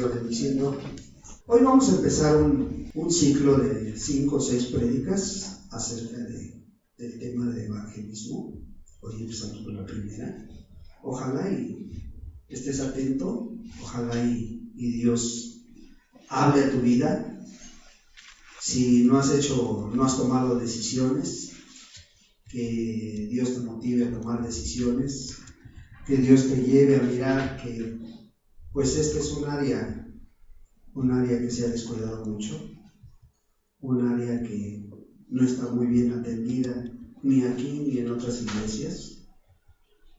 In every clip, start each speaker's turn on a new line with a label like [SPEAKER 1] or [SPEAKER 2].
[SPEAKER 1] siga bendiciendo. Hoy vamos a empezar un ciclo de 5 o 6 prédicas acerca del tema de evangelismo. Hoy empezamos con la primera. Ojalá y estés atento, ojalá y Dios hable a tu vida. Si no has tomado decisiones, que Dios te motive a tomar decisiones, que Dios te lleve a mirar que pues este es un área que se ha descuidado mucho, un área que no está muy bien atendida ni aquí ni en otras iglesias,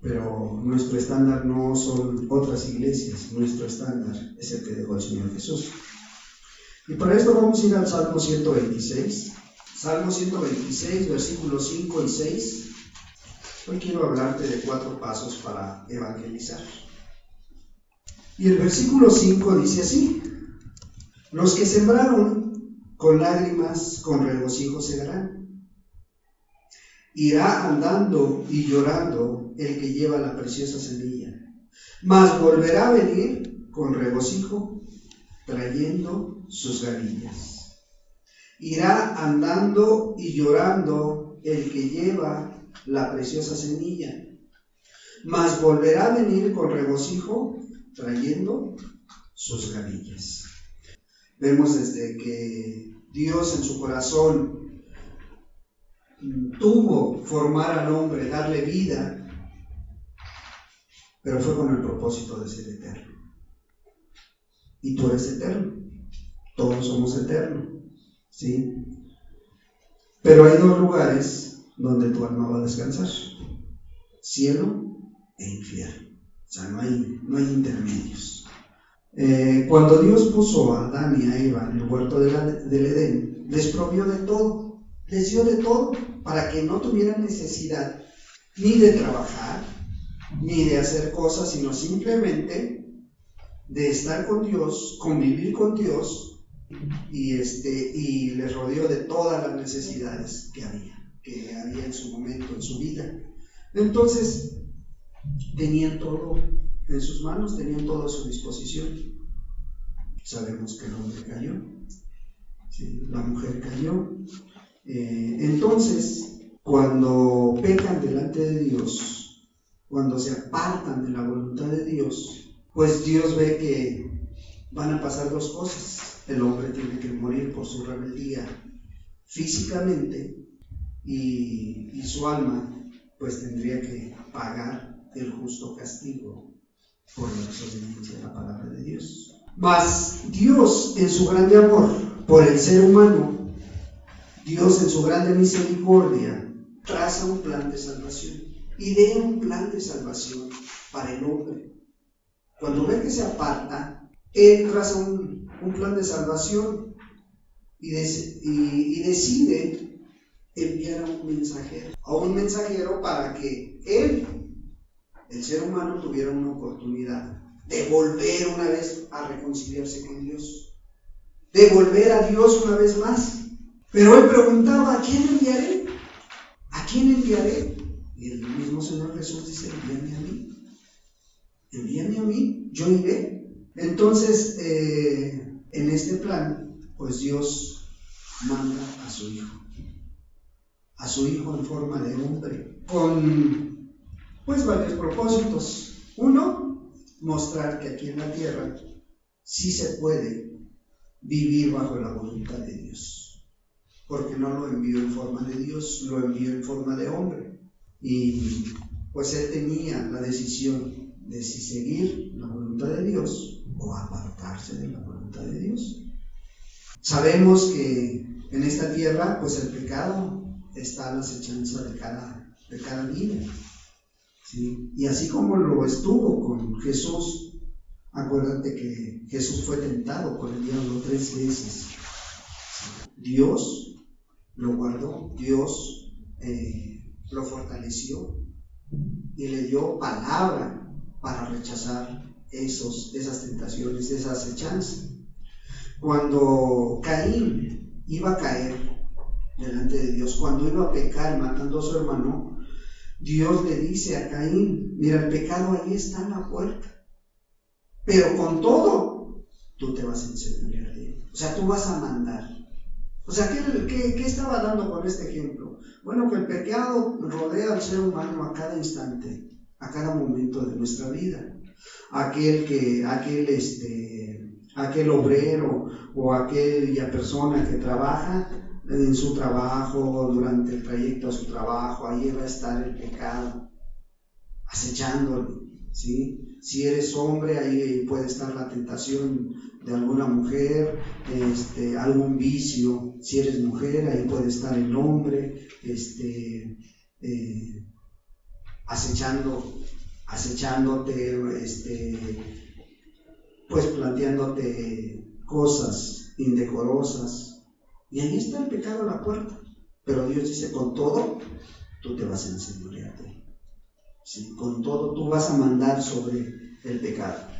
[SPEAKER 1] pero nuestro estándar no son otras iglesias, nuestro estándar es el que dejó el Señor Jesús. Y para esto vamos a ir al Salmo 126. Salmo 126, versículos 5 y 6. Hoy quiero hablarte de 4 pasos para evangelizar. Y el versículo 5 dice así: los que sembraron con lágrimas, con regocijo segarán. Irá andando y llorando el que lleva la preciosa semilla, mas volverá a venir con regocijo, trayendo sus gavillas. Irá andando y llorando el que lleva la preciosa semilla, mas volverá a venir con regocijo, trayendo sus gavillas. Vemos desde que Dios en su corazón tuvo formar al hombre, darle vida, pero fue con el propósito de ser eterno. Y tú eres eterno, todos somos eternos, ¿sí? Pero hay 2 lugares donde tu alma va a descansar: cielo e infierno. O sea, no hay intermedios. Cuando Dios puso a Adán y a Eva en el huerto del Edén, les provió de todo, les dio de todo, para que no tuvieran necesidad ni de trabajar, ni de hacer cosas, sino simplemente de estar con Dios, convivir con Dios, y les rodeó de todas las necesidades que había en su momento, en su vida. Entonces, tenían todo en sus manos, tenían todo a su disposición. Sabemos que el hombre cayó, ¿sí? La mujer cayó. Entonces, cuando pecan delante de Dios, cuando se apartan de la voluntad de Dios, pues Dios ve que van a pasar 2 cosas. El hombre tiene que morir por su rebeldía físicamente, y su alma pues tendría que pagar el justo castigo por la desobediencia a la palabra de Dios. Mas Dios, en su grande amor por el ser humano, Dios en su grande misericordia, traza un plan de salvación, idea un plan de salvación para el hombre. Cuando ve que se aparta, Él traza un plan de salvación y decide enviar a un mensajero para que él, el ser humano, tuviera una oportunidad de volver una vez a reconciliarse con Dios, de volver a Dios una vez más. Pero él preguntaba: ¿a quién enviaré? ¿A quién enviaré? Y el mismo Señor Jesús dice: envíame a mí, yo iré. Entonces, en este plan, pues Dios manda a su hijo en forma de hombre, con pues varios propósitos. Uno, mostrar que aquí en la tierra sí se puede vivir bajo la voluntad de Dios, porque no lo envió en forma de Dios, lo envió en forma de hombre. Y pues él tenía la decisión de si seguir la voluntad de Dios o apartarse de la voluntad de Dios. Sabemos que en esta tierra pues el pecado está a la acechanza de cada vida, ¿sí? Y así como lo estuvo con Jesús, acuérdate que Jesús fue tentado por el diablo 3 veces. Dios lo guardó, Dios lo fortaleció y le dio palabra para rechazar esas tentaciones, esas acechanzas. Cuando Caín iba a caer delante de Dios, cuando iba a pecar matando a su hermano, Dios le dice a Caín: mira, el pecado ahí está en la puerta, pero con todo tú te vas a enseñorear de él. O sea, tú vas a mandar. O sea, ¿qué estaba dando con este ejemplo? Bueno, que el pecado rodea al ser humano a cada instante, a cada momento de nuestra vida. Aquel obrero o aquella persona que trabaja en su trabajo, durante el trayecto a su trabajo, ahí va a estar el pecado acechándole, ¿sí? Si eres hombre, ahí puede estar la tentación de alguna mujer, algún vicio. Si eres mujer, ahí puede estar el hombre, acechándote, pues planteándote cosas indecorosas. Y ahí está el pecado a la puerta. Pero Dios dice, con todo, tú te vas a enseñorearte. ¿Sí? Con todo, tú vas a mandar sobre el pecado.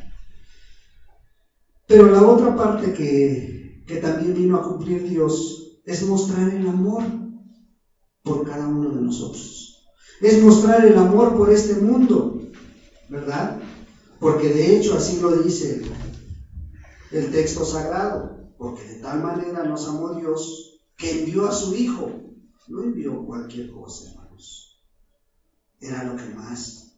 [SPEAKER 1] Pero la otra parte que también vino a cumplir Dios es mostrar el amor por cada uno de nosotros. Es mostrar el amor por este mundo, ¿verdad? Porque de hecho así lo dice el texto sagrado, porque de tal manera nos amó Dios que envió a su Hijo. No envió cualquier cosa, hermanos. Era lo que más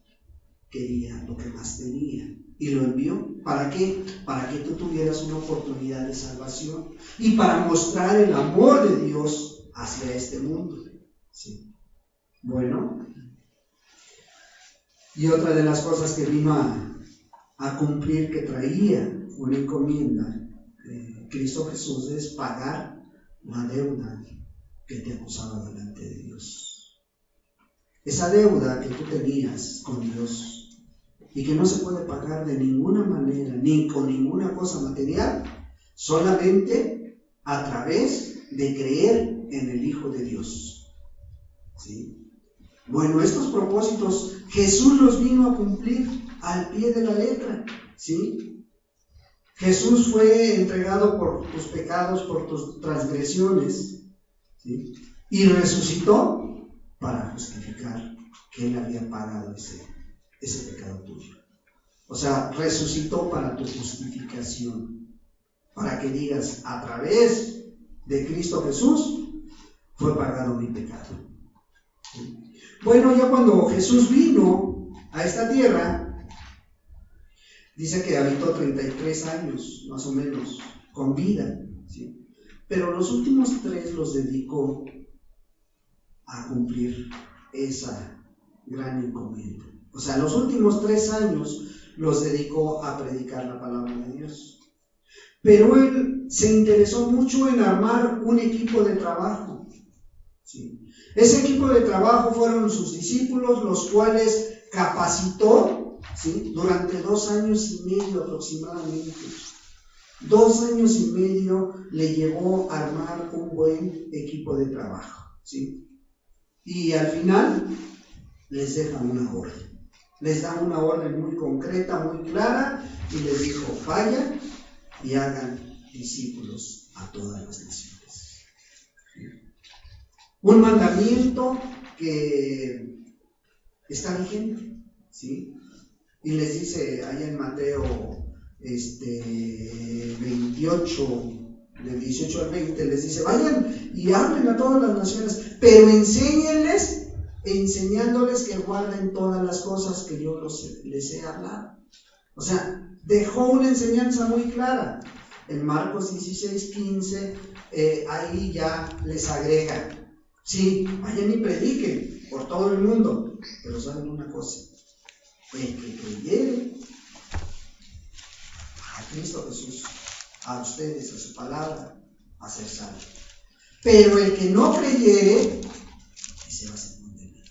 [SPEAKER 1] quería, lo que más tenía. Y lo envió. ¿Para qué? Para que tú tuvieras una oportunidad de salvación y para mostrar el amor de Dios hacia este mundo. ¿Sí? Bueno, y otra de las cosas que vino a cumplir, que traía una encomienda, Cristo Jesús, es pagar la deuda que te acusaba delante de Dios. Esa deuda que tú tenías con Dios y que no se puede pagar de ninguna manera, ni con ninguna cosa material, solamente a través de creer en el Hijo de Dios. ¿Sí? Bueno, estos propósitos Jesús los vino a cumplir al pie de la letra. ¿Sí? Jesús fue entregado por tus pecados, por tus transgresiones, ¿sí? Y resucitó para justificar que Él había pagado ese pecado tuyo. O sea, resucitó para tu justificación, para que digas, a través de Cristo Jesús fue pagado mi pecado. ¿Sí? Bueno, ya cuando Jesús vino a esta tierra, dice que habitó 33 años, más o menos, con vida, ¿sí? Pero los últimos 3 los dedicó a cumplir esa gran encomienda. O sea, los últimos 3 años los dedicó a predicar la palabra de Dios. Pero él se interesó mucho en armar un equipo de trabajo, ¿sí? Ese equipo de trabajo fueron sus discípulos, los cuales capacitó, ¿sí? Durante 2 años y medio aproximadamente. 2 años y medio le llevó a armar un buen equipo de trabajo, ¿sí? Y al final les deja una orden. Les da una orden muy concreta, muy clara, y les dijo, vayan y hagan discípulos a todas las naciones. Un mandamiento que está vigente, ¿sí? Y les dice allá en Mateo 28, del 18 al 20, les dice, vayan y hablen a todas las naciones, pero enseñándoles que guarden todas las cosas que yo les he hablado. O sea, dejó una enseñanza muy clara. En Marcos 16:15, ahí ya les agrega, sí, vayan y prediquen por todo el mundo, pero saben una cosa, el que creyere a Cristo Jesús, a ustedes, a su palabra, a ser salvo. Pero el que no creyere, ese va a ser condenado.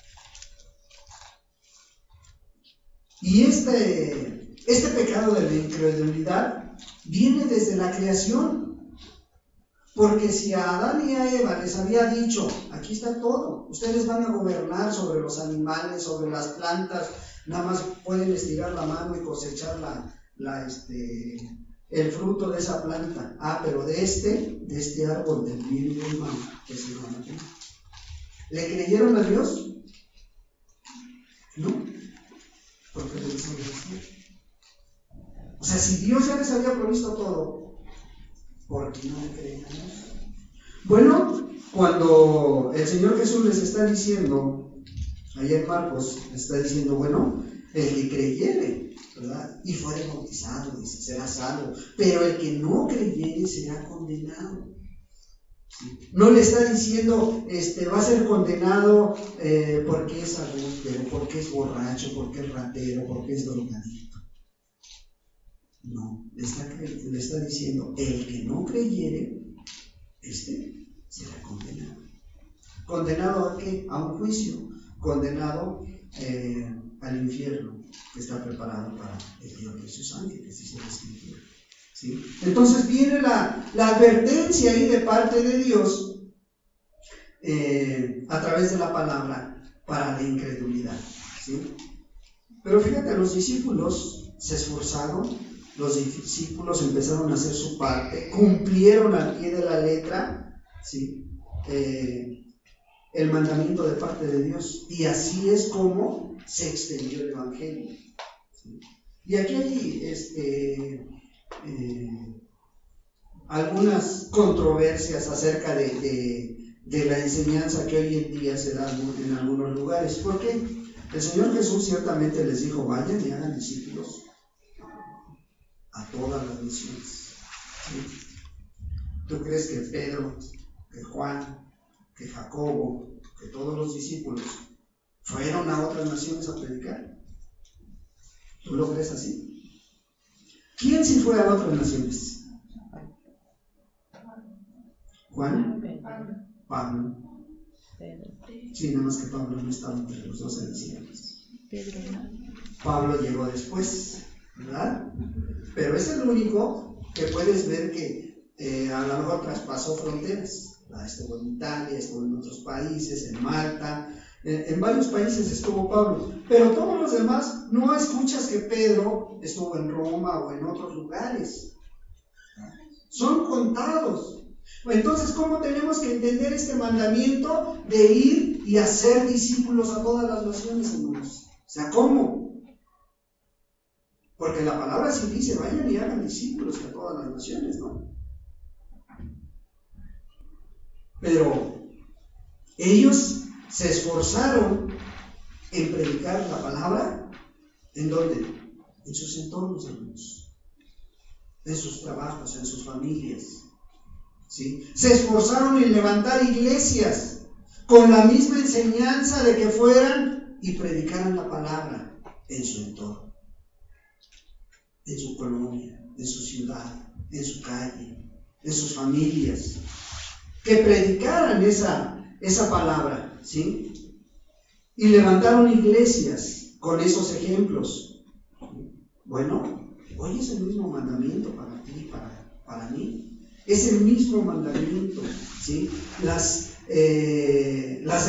[SPEAKER 1] Y este pecado de la incredulidad viene desde la creación. Porque si a Adán y a Eva les había dicho, aquí está todo, ustedes van a gobernar sobre los animales, sobre las plantas, nada más pueden estirar la mano y cosechar el fruto de esa planta. Pero de este árbol del bien y del mal, que se van a comer. ¿Le creyeron a Dios? No, porque lo desobedecieron. O sea, si Dios ya les había provisto todo, ¿por qué no le creíamos? Bueno, cuando el Señor Jesús les está diciendo, allá en Marcos, les está diciendo, bueno, el que creyere, ¿verdad? Y fuere bautizado, dice, será salvo, pero el que no creyere será condenado. ¿Sí? No le está diciendo, va a ser condenado porque es adúltero, porque es borracho, porque es ratero, porque es drogadicto. No, le está diciendo, el que no creyere, será condenado. ¿Condenado a qué? A un juicio. Condenado al infierno que está preparado para el Dios de sus ángeles, dice la Escritura. ¿Sí? Entonces viene la advertencia ahí de parte de Dios a través de la palabra para la incredulidad. ¿Sí? Pero fíjate, los discípulos se esforzaron, los discípulos empezaron a hacer su parte, cumplieron al pie de la letra, ¿sí? El mandamiento de parte de Dios, y así es como se extendió el Evangelio. ¿Sí? Y aquí hay algunas controversias acerca de la enseñanza que hoy en día se da en algunos lugares. ¿Por qué? El Señor Jesús ciertamente les dijo, vayan y hagan discípulos a todas las naciones. ¿Sí? ¿Tú crees que Pedro, que Juan, que Jacobo, que todos los discípulos fueron a otras naciones a predicar? ¿Tú lo crees así? ¿Quién sí fue a otras naciones? ¿Juan? Pablo. Sí, nada más que Pablo no estaba entre los 12 discípulos. Pablo llegó después, ¿verdad? Pero es el único que puedes ver que a lo mejor traspasó fronteras. Estuvo en Italia, estuvo en otros países, en Malta, en varios países estuvo Pablo, pero todos los demás no escuchas que Pedro estuvo en Roma o en otros lugares. Son contados. Entonces, ¿cómo tenemos que entender este mandamiento de ir y hacer discípulos a todas las naciones, hermanos? O sea, ¿cómo? Porque la palabra sí dice, vayan y hagan discípulos a todas las naciones, ¿no? Pero ellos se esforzaron en predicar la palabra, ¿en dónde? En sus entornos, hermanos, en sus trabajos, en sus familias, ¿sí? Se esforzaron en levantar iglesias con la misma enseñanza de que fueran y predicaran la palabra en su entorno, en su colonia, en su ciudad, en su calle, en sus familias, que predicaran esa palabra, ¿sí? Y levantaron iglesias con esos ejemplos. Bueno, hoy es el mismo mandamiento para ti, para mí. Es el mismo mandamiento, ¿sí? Las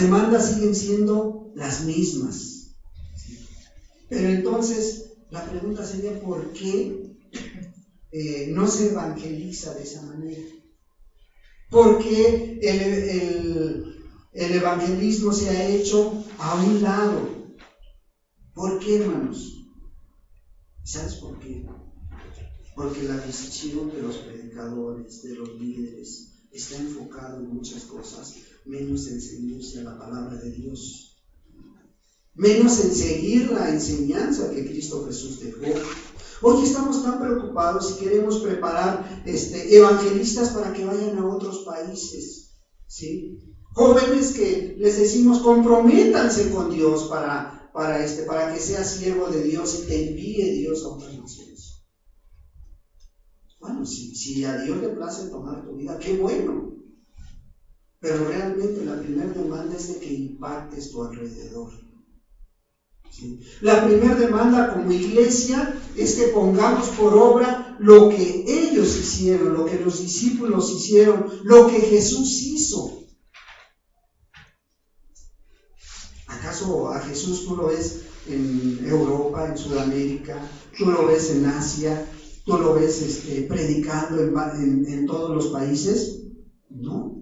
[SPEAKER 1] demandas siguen siendo las mismas, ¿sí? Pero entonces la pregunta sería, ¿por qué no se evangeliza de esa manera? ¿Por qué el evangelismo se ha hecho a un lado? ¿Por qué, hermanos? ¿Sabes por qué? Porque la visión de los predicadores, de los líderes, está enfocado en muchas cosas, menos en ceñirse a la palabra de Dios, menos en seguir la enseñanza que Cristo Jesús dejó. Hoy estamos tan preocupados y queremos preparar evangelistas para que vayan a otros países, ¿sí? Jóvenes que les decimos, comprométanse con Dios para que seas siervo de Dios y te envíe Dios a otras naciones. Bueno, si a Dios le place tomar tu vida, qué bueno. Pero realmente la primera demanda es de que impactes tu alrededor. ¿Sí? La primera demanda como iglesia es que pongamos por obra lo que ellos hicieron, lo que los discípulos hicieron, lo que Jesús hizo. ¿Acaso a Jesús tú lo ves en Europa, en Sudamérica, tú lo ves en Asia, tú lo ves predicando en todos los países? No.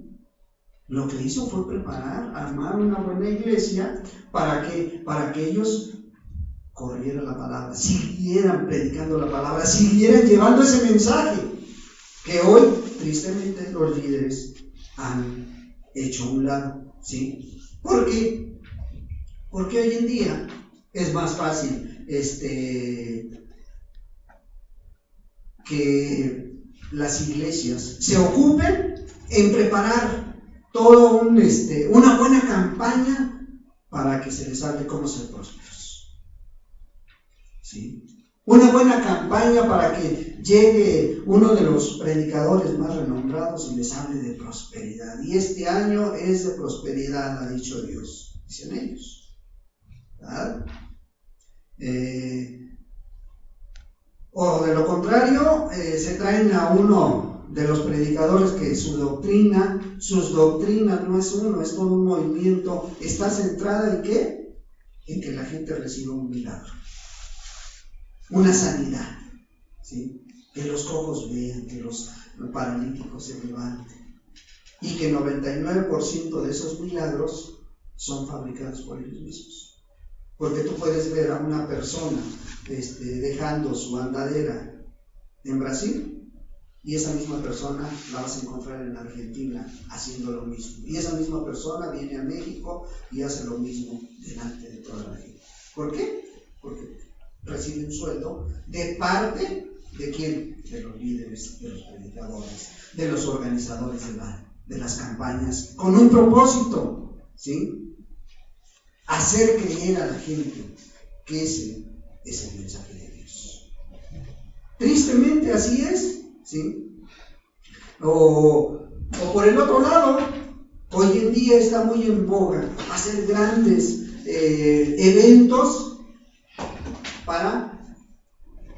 [SPEAKER 1] Lo que hizo fue preparar, armar una buena iglesia para que ellos corriera la palabra, siguieran predicando la palabra, siguieran llevando ese mensaje que hoy, tristemente, los líderes han hecho a un lado, ¿sí? ¿Por qué? Porque hoy en día es más fácil que las iglesias se ocupen en preparar todo una buena campaña para que se les hable cómo ser prósperos, ¿sí? Una buena campaña para que llegue uno de los predicadores más renombrados y les hable de prosperidad. Y este año es de prosperidad, ha dicho Dios, dicen ellos, ¿verdad? O de lo contrario, se traen a uno de los predicadores que sus doctrinas no es uno, es todo un movimiento, está centrada en ¿qué? En que la gente reciba un milagro, una sanidad, ¿sí? Que los cojos vean, que los paralíticos se levanten, y que el 99% de esos milagros son fabricados por ellos mismos. Porque tú puedes ver a una persona dejando su andadera en Brasil, y esa misma persona la vas a encontrar en Argentina haciendo lo mismo. Y esa misma persona viene a México y hace lo mismo delante de toda la gente. ¿Por qué? Porque recibe un sueldo de parte de ¿quién? De los líderes, de los predicadores, de los organizadores de las campañas, con un propósito, ¿sí? Hacer creer a la gente que ese es el mensaje de Dios. Tristemente así es, ¿sí? O por el otro lado, hoy en día está muy en boga hacer grandes eventos para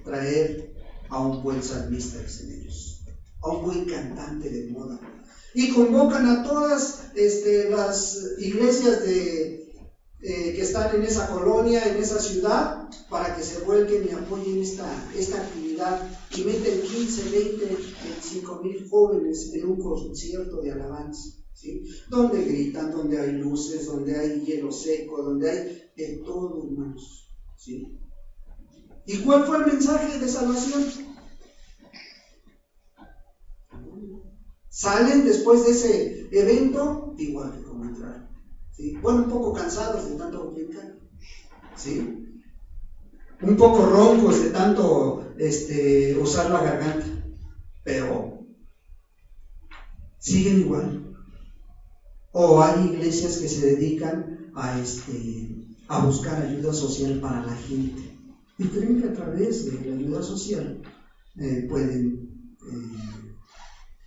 [SPEAKER 1] traer a un buen salmista, dicen ellos, a un buen cantante de moda, y convocan a todas las iglesias que están en esa colonia, en esa ciudad, para que se vuelquen y apoyen esta actividad, y meten 15, 20, 25 mil jóvenes en un concierto de alabanza, ¿sí? Donde gritan, donde hay luces, donde hay hielo seco, donde hay de todo, hermanos, ¿sí? ¿Y cuál fue el mensaje de salvación? Salen después de ese evento igual que como entraron, ¿sí? Bueno, un poco cansados de tanto brincar, ¿sí? Un poco roncos de tanto usar la garganta, pero siguen igual. O hay iglesias que se dedican a buscar ayuda social para la gente, y creen que a través de la ayuda social pueden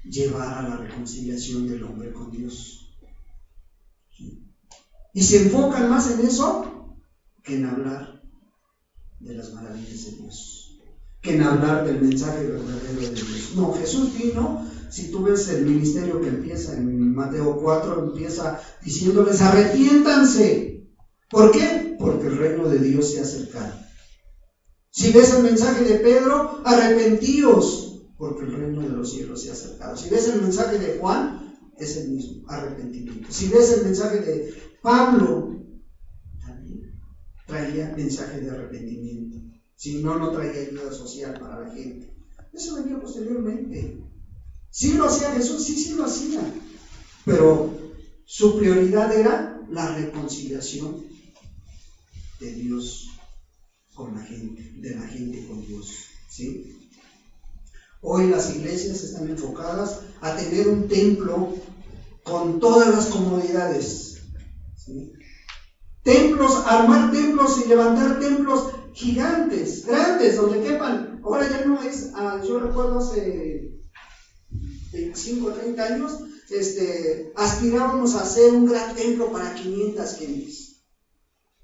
[SPEAKER 1] llevar a la reconciliación del hombre con Dios, ¿sí? Y se enfocan más en eso que en hablar de las maravillas de Dios, que en hablar del mensaje verdadero de Dios. No, Jesús vino, si tú ves el ministerio que empieza en Mateo 4, empieza diciéndoles: arrepiéntanse. ¿Por qué? Porque el reino de Dios se ha acercado. Si ves el mensaje de Pedro, arrepentíos, porque el reino de los cielos se ha acercado. Si ves el mensaje de Juan, es el mismo, arrepentimiento. Si ves el mensaje de Pablo, también traía mensaje de arrepentimiento. Si no, no traía ayuda social para la gente. Eso venía posteriormente. Sí lo hacía Jesús, sí lo hacía, pero su prioridad era la reconciliación de Dios con la gente, de la gente con Dios, ¿sí? Hoy las iglesias están enfocadas a tener un templo con todas las comodidades, ¿sí? Templos, armar templos y levantar templos gigantes, grandes, donde quepan. Ahora ya no es, yo recuerdo hace 25 o 30 años, aspirábamos a hacer un gran templo para 500 gentes.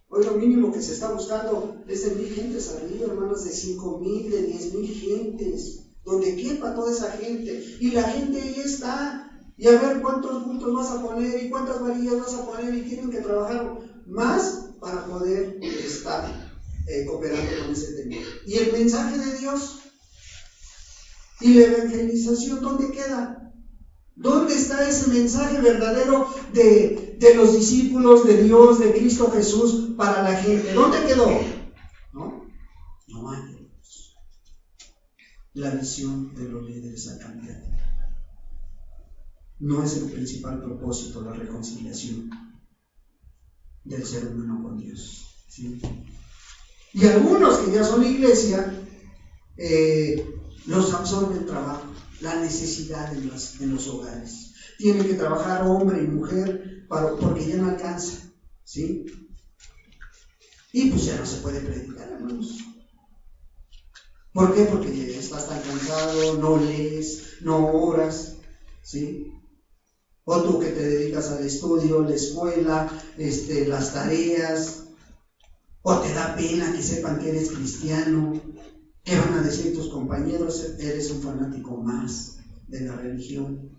[SPEAKER 1] Hoy lo mínimo que se está buscando es de 1000 gentes arriba, hermanos, de 5000, de 10,000 gentes, donde quepa toda esa gente. Y la gente ahí está, y a ver cuántos puntos vas a poner y cuántas varillas vas a poner, y tienen que trabajar más para poder estar cooperando con ese tema. Y el mensaje de Dios y la evangelización, ¿dónde queda? ¿Dónde está ese mensaje verdadero de los discípulos de Dios, de Cristo Jesús para la gente? ¿Dónde quedó? ¿No? No hay, hermanos. La visión de los líderes ha cambiado. No es el principal propósito la reconciliación del ser humano con Dios, ¿sí? Y algunos que ya son iglesia, los absorbe el trabajo, la necesidad en los hogares. Tienen que trabajar hombre y mujer porque ya no alcanza, ¿sí? Y pues ya no se puede predicar, hermanos. ¿Por qué? Porque ya estás tan cansado, no lees, no oras, ¿sí? O tú que te dedicas al estudio, la escuela, las tareas, o te da pena que sepan que eres cristiano. ¿Qué van a decir tus compañeros? Eres un fanático más de la religión.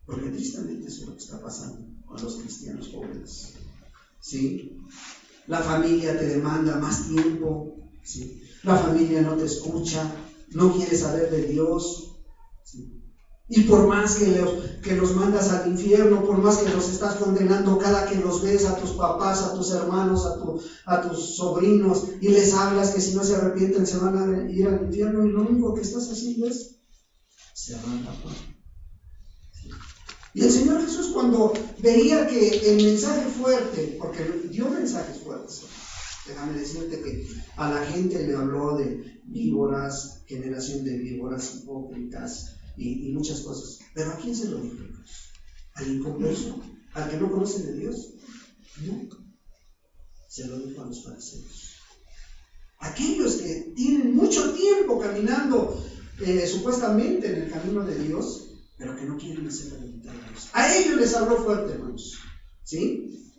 [SPEAKER 1] Porque tristemente eso es lo que está pasando con los cristianos jóvenes, ¿sí? La familia te demanda más tiempo, ¿sí? La familia no te escucha, no quiere saber de Dios, ¿sí? Y por más que los mandas al infierno, por más que los estás condenando cada que los ves, a tus papás, a tus hermanos, a tus sobrinos, y les hablas que si no se arrepienten se van a ir al infierno, y lo único que estás haciendo es cerrar la puerta. Y el Señor Jesús, cuando veía que el mensaje fuerte, porque dio mensajes fuertes, déjame decirte que a la gente le habló de víboras, generación de víboras hipócritas y muchas cosas. ¿Pero a quién se lo dijo? ¿Al inconverso? ¿Al que no conoce de Dios? No. Se lo dijo a los fariseos. Aquellos que tienen mucho tiempo caminando supuestamente en el camino de Dios, pero que no quieren hacer la voluntad de Dios. A ellos les habló fuerte, hermanos, ¿sí?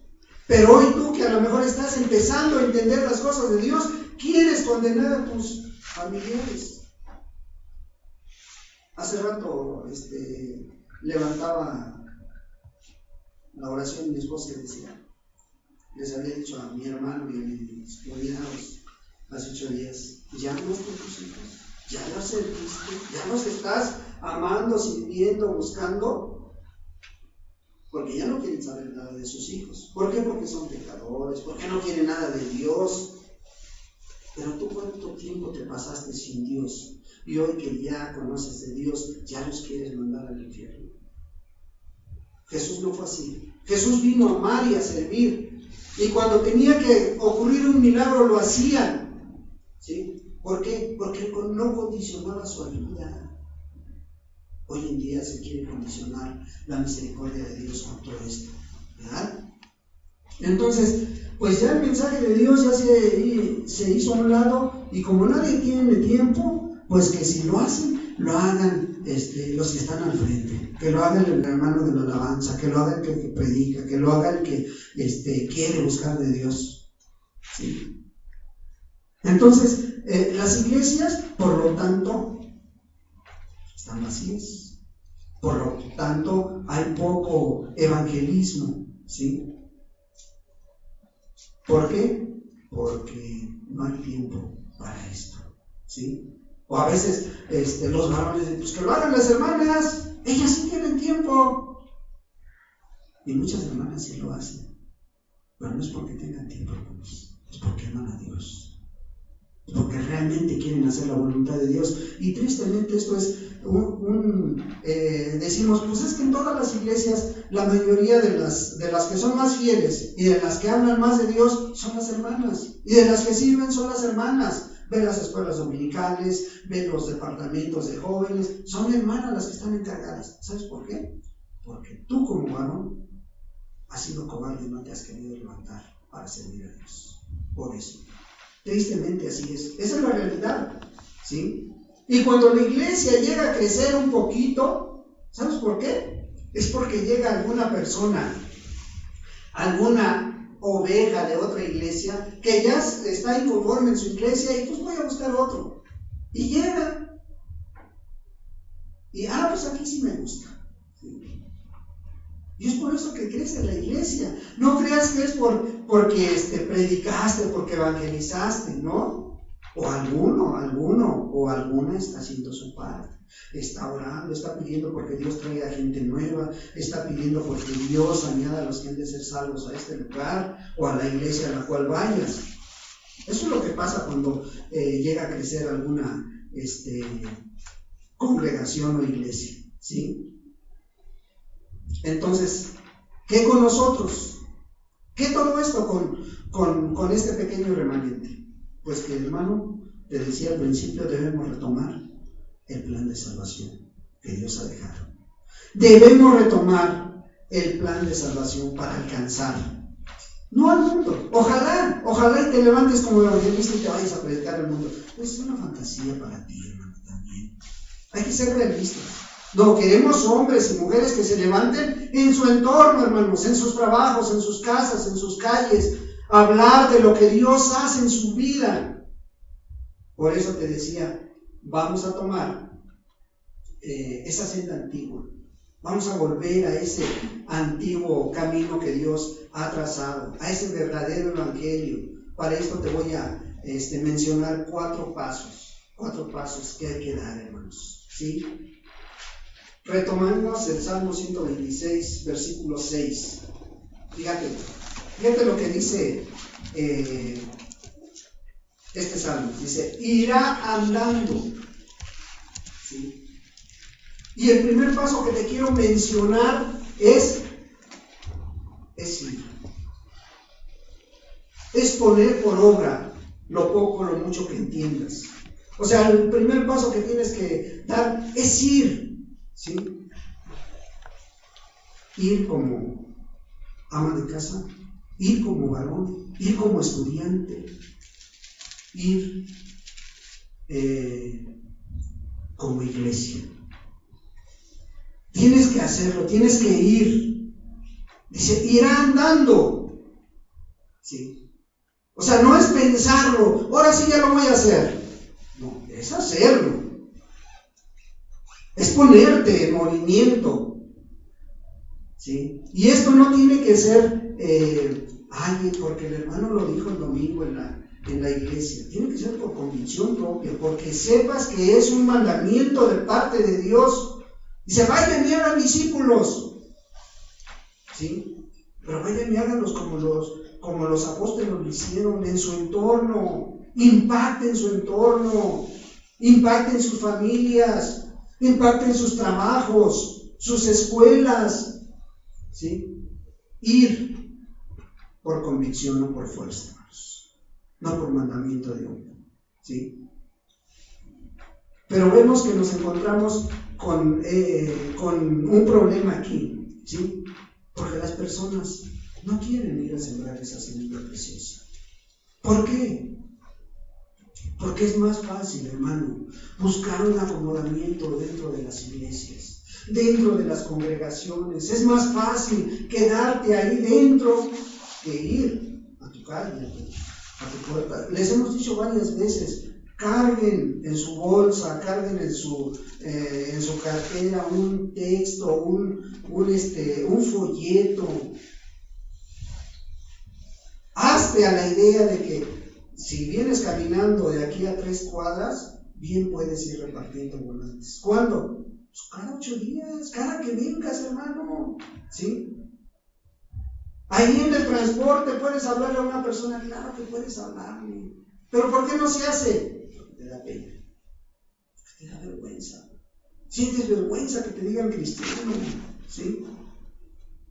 [SPEAKER 1] Pero hoy tú, que a lo mejor estás empezando a entender las cosas de Dios, quieres condenar a tus familiares. Hace rato levantaba la oración de mi esposa y decía, les había dicho a mi hermano y a mis cuñados hace 8 días, ya no están tus hijos. Ya los serviste, ya los estás amando, sirviendo, buscando, porque ya no quieren saber nada de sus hijos. ¿Por qué? Porque son pecadores, porque no quieren nada de Dios. Pero tú, ¿cuánto tiempo te pasaste sin Dios? Y hoy que ya conoces de Dios, ya los quieres mandar al infierno. Jesús no fue así. Jesús vino a amar y a servir. Y cuando tenía que ocurrir un milagro, lo hacían, ¿sí? ¿Por qué? Porque no condicionaba su ayuda. Hoy en día se quiere condicionar la misericordia de Dios con todo esto, ¿verdad? Entonces, pues ya el mensaje de Dios ya se hizo a un lado, y como nadie tiene tiempo, pues que si lo hacen, lo hagan los que están al frente, que lo hagan el hermano de la alabanza, que lo haga el que predica, que lo haga el que quiere buscar de Dios, ¿sí? Entonces, las iglesias, por lo tanto, están vacías. Por lo tanto, hay poco evangelismo, ¿sí? ¿Por qué? Porque no hay tiempo para esto, ¿sí? O a veces los varones dicen, pues que lo hagan las hermanas, ellas sí tienen tiempo. Y muchas hermanas sí lo hacen, pero no es porque tengan tiempo, hermanos, es porque aman a Dios. Porque realmente quieren hacer la voluntad de Dios. Y tristemente esto es decimos, pues es que en todas las iglesias la mayoría de las que son más fieles y de las que hablan más de Dios son las hermanas, y de las que sirven son las hermanas. Ve las escuelas dominicales, ve los departamentos de jóvenes, son hermanas las que están encargadas. ¿Sabes por qué? Porque tú como varón has sido cobarde y no te has querido levantar para servir a Dios. Por eso. Tristemente así es. Esa es la realidad, ¿sí? Y cuando la iglesia llega a crecer un poquito, ¿sabes por qué? Es porque llega alguna persona, alguna oveja de otra iglesia, que ya está inconforme en su iglesia, y pues voy a buscar otro. Y llega. Y pues aquí sí me gusta, ¿sí? Y es por eso que crece la iglesia. No creas que es porque predicaste, porque evangelizaste, ¿no? O alguno o alguna está haciendo su parte. Está orando, está pidiendo porque Dios traiga gente nueva, está pidiendo porque Dios añada a los que han de ser salvos a este lugar o a la iglesia a la cual vayas. Eso es lo que pasa cuando llega a crecer alguna congregación o iglesia, ¿sí? Entonces, ¿qué con nosotros? ¿Qué todo esto con este pequeño remanente? Pues que, hermano, te decía al principio, debemos retomar el plan de salvación que Dios ha dejado. Debemos retomar el plan de salvación para alcanzar, no al mundo. Ojalá y te levantes como evangelista y te vayas a predicar al mundo. Pues es una fantasía para ti, hermano, también. Hay que ser realistas. No, queremos hombres y mujeres que se levanten en su entorno, hermanos, en sus trabajos, en sus casas, en sus calles, hablar de lo que Dios hace en su vida. Por eso te decía, vamos a tomar esa senda antigua. Vamos a volver a ese antiguo camino que Dios ha trazado, a ese verdadero evangelio. Para esto te voy a mencionar 4 pasos que hay que dar, hermanos, ¿sí? Retomamos el Salmo 126, versículo 6. Fíjate lo que dice este salmo. Dice, irá andando, ¿sí? Y el primer paso que te quiero mencionar es ir. Es poner por obra lo poco, lo mucho que entiendas. O sea, el primer paso que tienes que dar es ir, ¿sí? Ir como ama de casa, ir como varón, ir como estudiante, ir como iglesia. Tienes que hacerlo, tienes que ir. Dice, irá andando, ¿sí? O sea, no es pensarlo, ahora sí ya lo voy a hacer. No, es hacerlo. Es ponerte en movimiento, ¿sí? Y esto no tiene que ser, porque el hermano lo dijo el domingo en la iglesia. Tiene que ser por convicción propia, porque sepas que es un mandamiento de parte de Dios. Dice, vayan y hagan discípulos, ¿sí? Pero vayan y háganlos como los apóstoles lo hicieron en su entorno. Impacten su entorno, impacten sus familias, impacten sus trabajos, sus escuelas, ¿sí? Ir por convicción, no por fuerza, hermanos, no por mandamiento de hombre, ¿sí? Pero vemos que nos encontramos con un problema aquí, ¿sí? Porque las personas no quieren ir a sembrar esa semilla preciosa. ¿Por qué? Porque es más fácil, hermano, buscar un acomodamiento dentro de las iglesias, dentro de las congregaciones. Es más fácil quedarte ahí dentro que ir a tu calle, a tu puerta. Les hemos dicho varias veces, carguen en su bolsa, carguen en su cartera un texto, un folleto. Hazte a la idea de que si vienes caminando de aquí a 3 cuadras, bien puedes ir repartiendo volantes. ¿Cuándo? Pues cada 8 días, cada que vengas, hermano, ¿sí? Ahí en el transporte puedes hablarle a una persona, claro que puedes hablarle. ¿Pero por qué no se hace? Porque te da pena, porque te da vergüenza. Sientes vergüenza que te digan cristiano, ¿sí?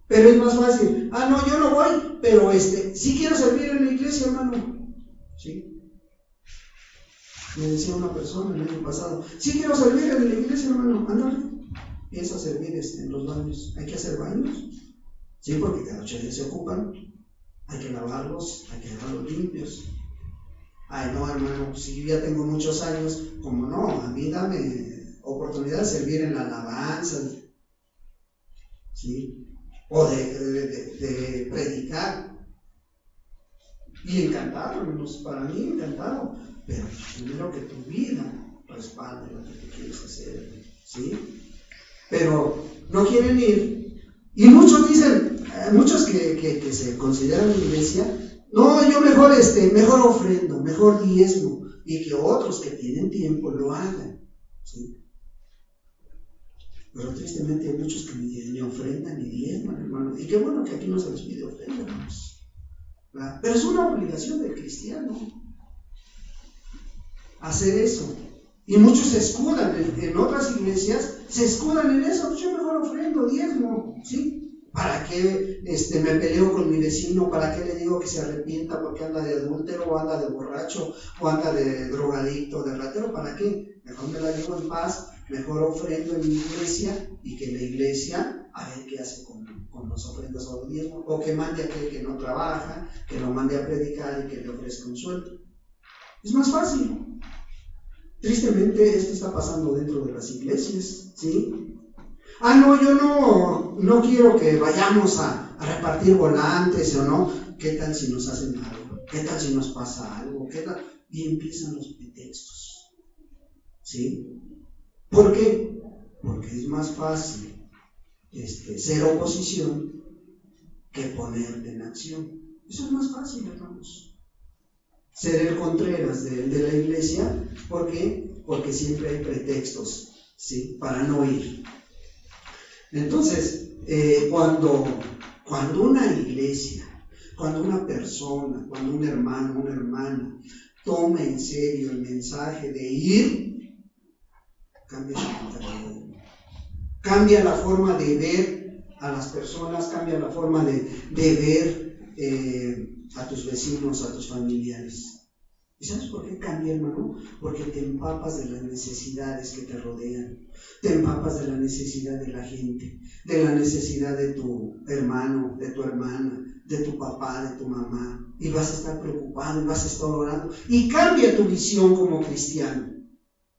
[SPEAKER 1] Pero es más fácil, no, yo no voy, pero sí quiero servir en la iglesia, hermano, ¿sí? Me decía una persona el año pasado, sí quiero servir en la iglesia, hermano, ándale, piensa servir en los baños. ¿Hay que hacer baños? Sí, porque cada 8 días se ocupan, hay que lavarlos, hay que dejarlos limpios. Ay, no, hermano, si yo ya tengo muchos años, ¿cómo no? A mí dame oportunidad de servir en la alabanza, ¿sí? O de predicar. Y encantado, hermanos, para mí encantado. Pero primero que tu vida respalde lo que tú quieres hacer, ¿sí? Pero no quieren ir. Y muchos dicen, muchos que se consideran iglesia, no, yo mejor ofrendo, mejor diezmo, y que otros que tienen tiempo lo hagan, ¿sí? Pero tristemente hay muchos que ni ofrendan ni diezman, hermano. Y qué bueno que aquí no se les pide ofrenda, hermanos, ¿verdad? Pero es una obligación del cristiano, hacer eso. Y muchos se escudan en otras iglesias, se escudan en eso. Yo mejor ofrendo, diezmo, ¿sí? ¿Para qué me peleo con mi vecino? ¿Para qué le digo que se arrepienta porque anda de adúltero, o anda de borracho, o anda de drogadicto, de ratero? ¿Para qué? Mejor me la llevo en paz, mejor ofrendo en mi iglesia, y que la iglesia a ver qué hace con las ofrendas o el diezmo, o que mande a aquel que no trabaja, que lo mande a predicar y que le ofrezca un sueldo. Es más fácil. Tristemente esto está pasando dentro de las iglesias, ¿sí? No, yo no quiero que vayamos a repartir volantes, o no. ¿Qué tal si nos hacen algo? ¿Qué tal si nos pasa algo? ¿Qué tal? Y empiezan los pretextos, ¿sí? ¿Por qué? Porque es más fácil ser oposición que ponerte en acción. Eso es más fácil, hermanos. Ser el Contreras de la iglesia. ¿Por qué? Porque siempre hay pretextos, ¿sí? Para no ir. Entonces, cuando una iglesia, cuando una persona, cuando un hermano, una hermana toma en serio el mensaje de ir, cambia su mentalidad, cambia la forma de ver a las personas, cambia la forma de ver a tus vecinos, a tus familiares. ¿Y sabes por qué cambia, hermano? Porque te empapas de las necesidades que te rodean, te empapas de la necesidad de la gente, de la necesidad de tu hermano, de tu hermana, de tu papá, de tu mamá, y vas a estar preocupado, y vas a estar orando, y cambia tu visión como cristiano.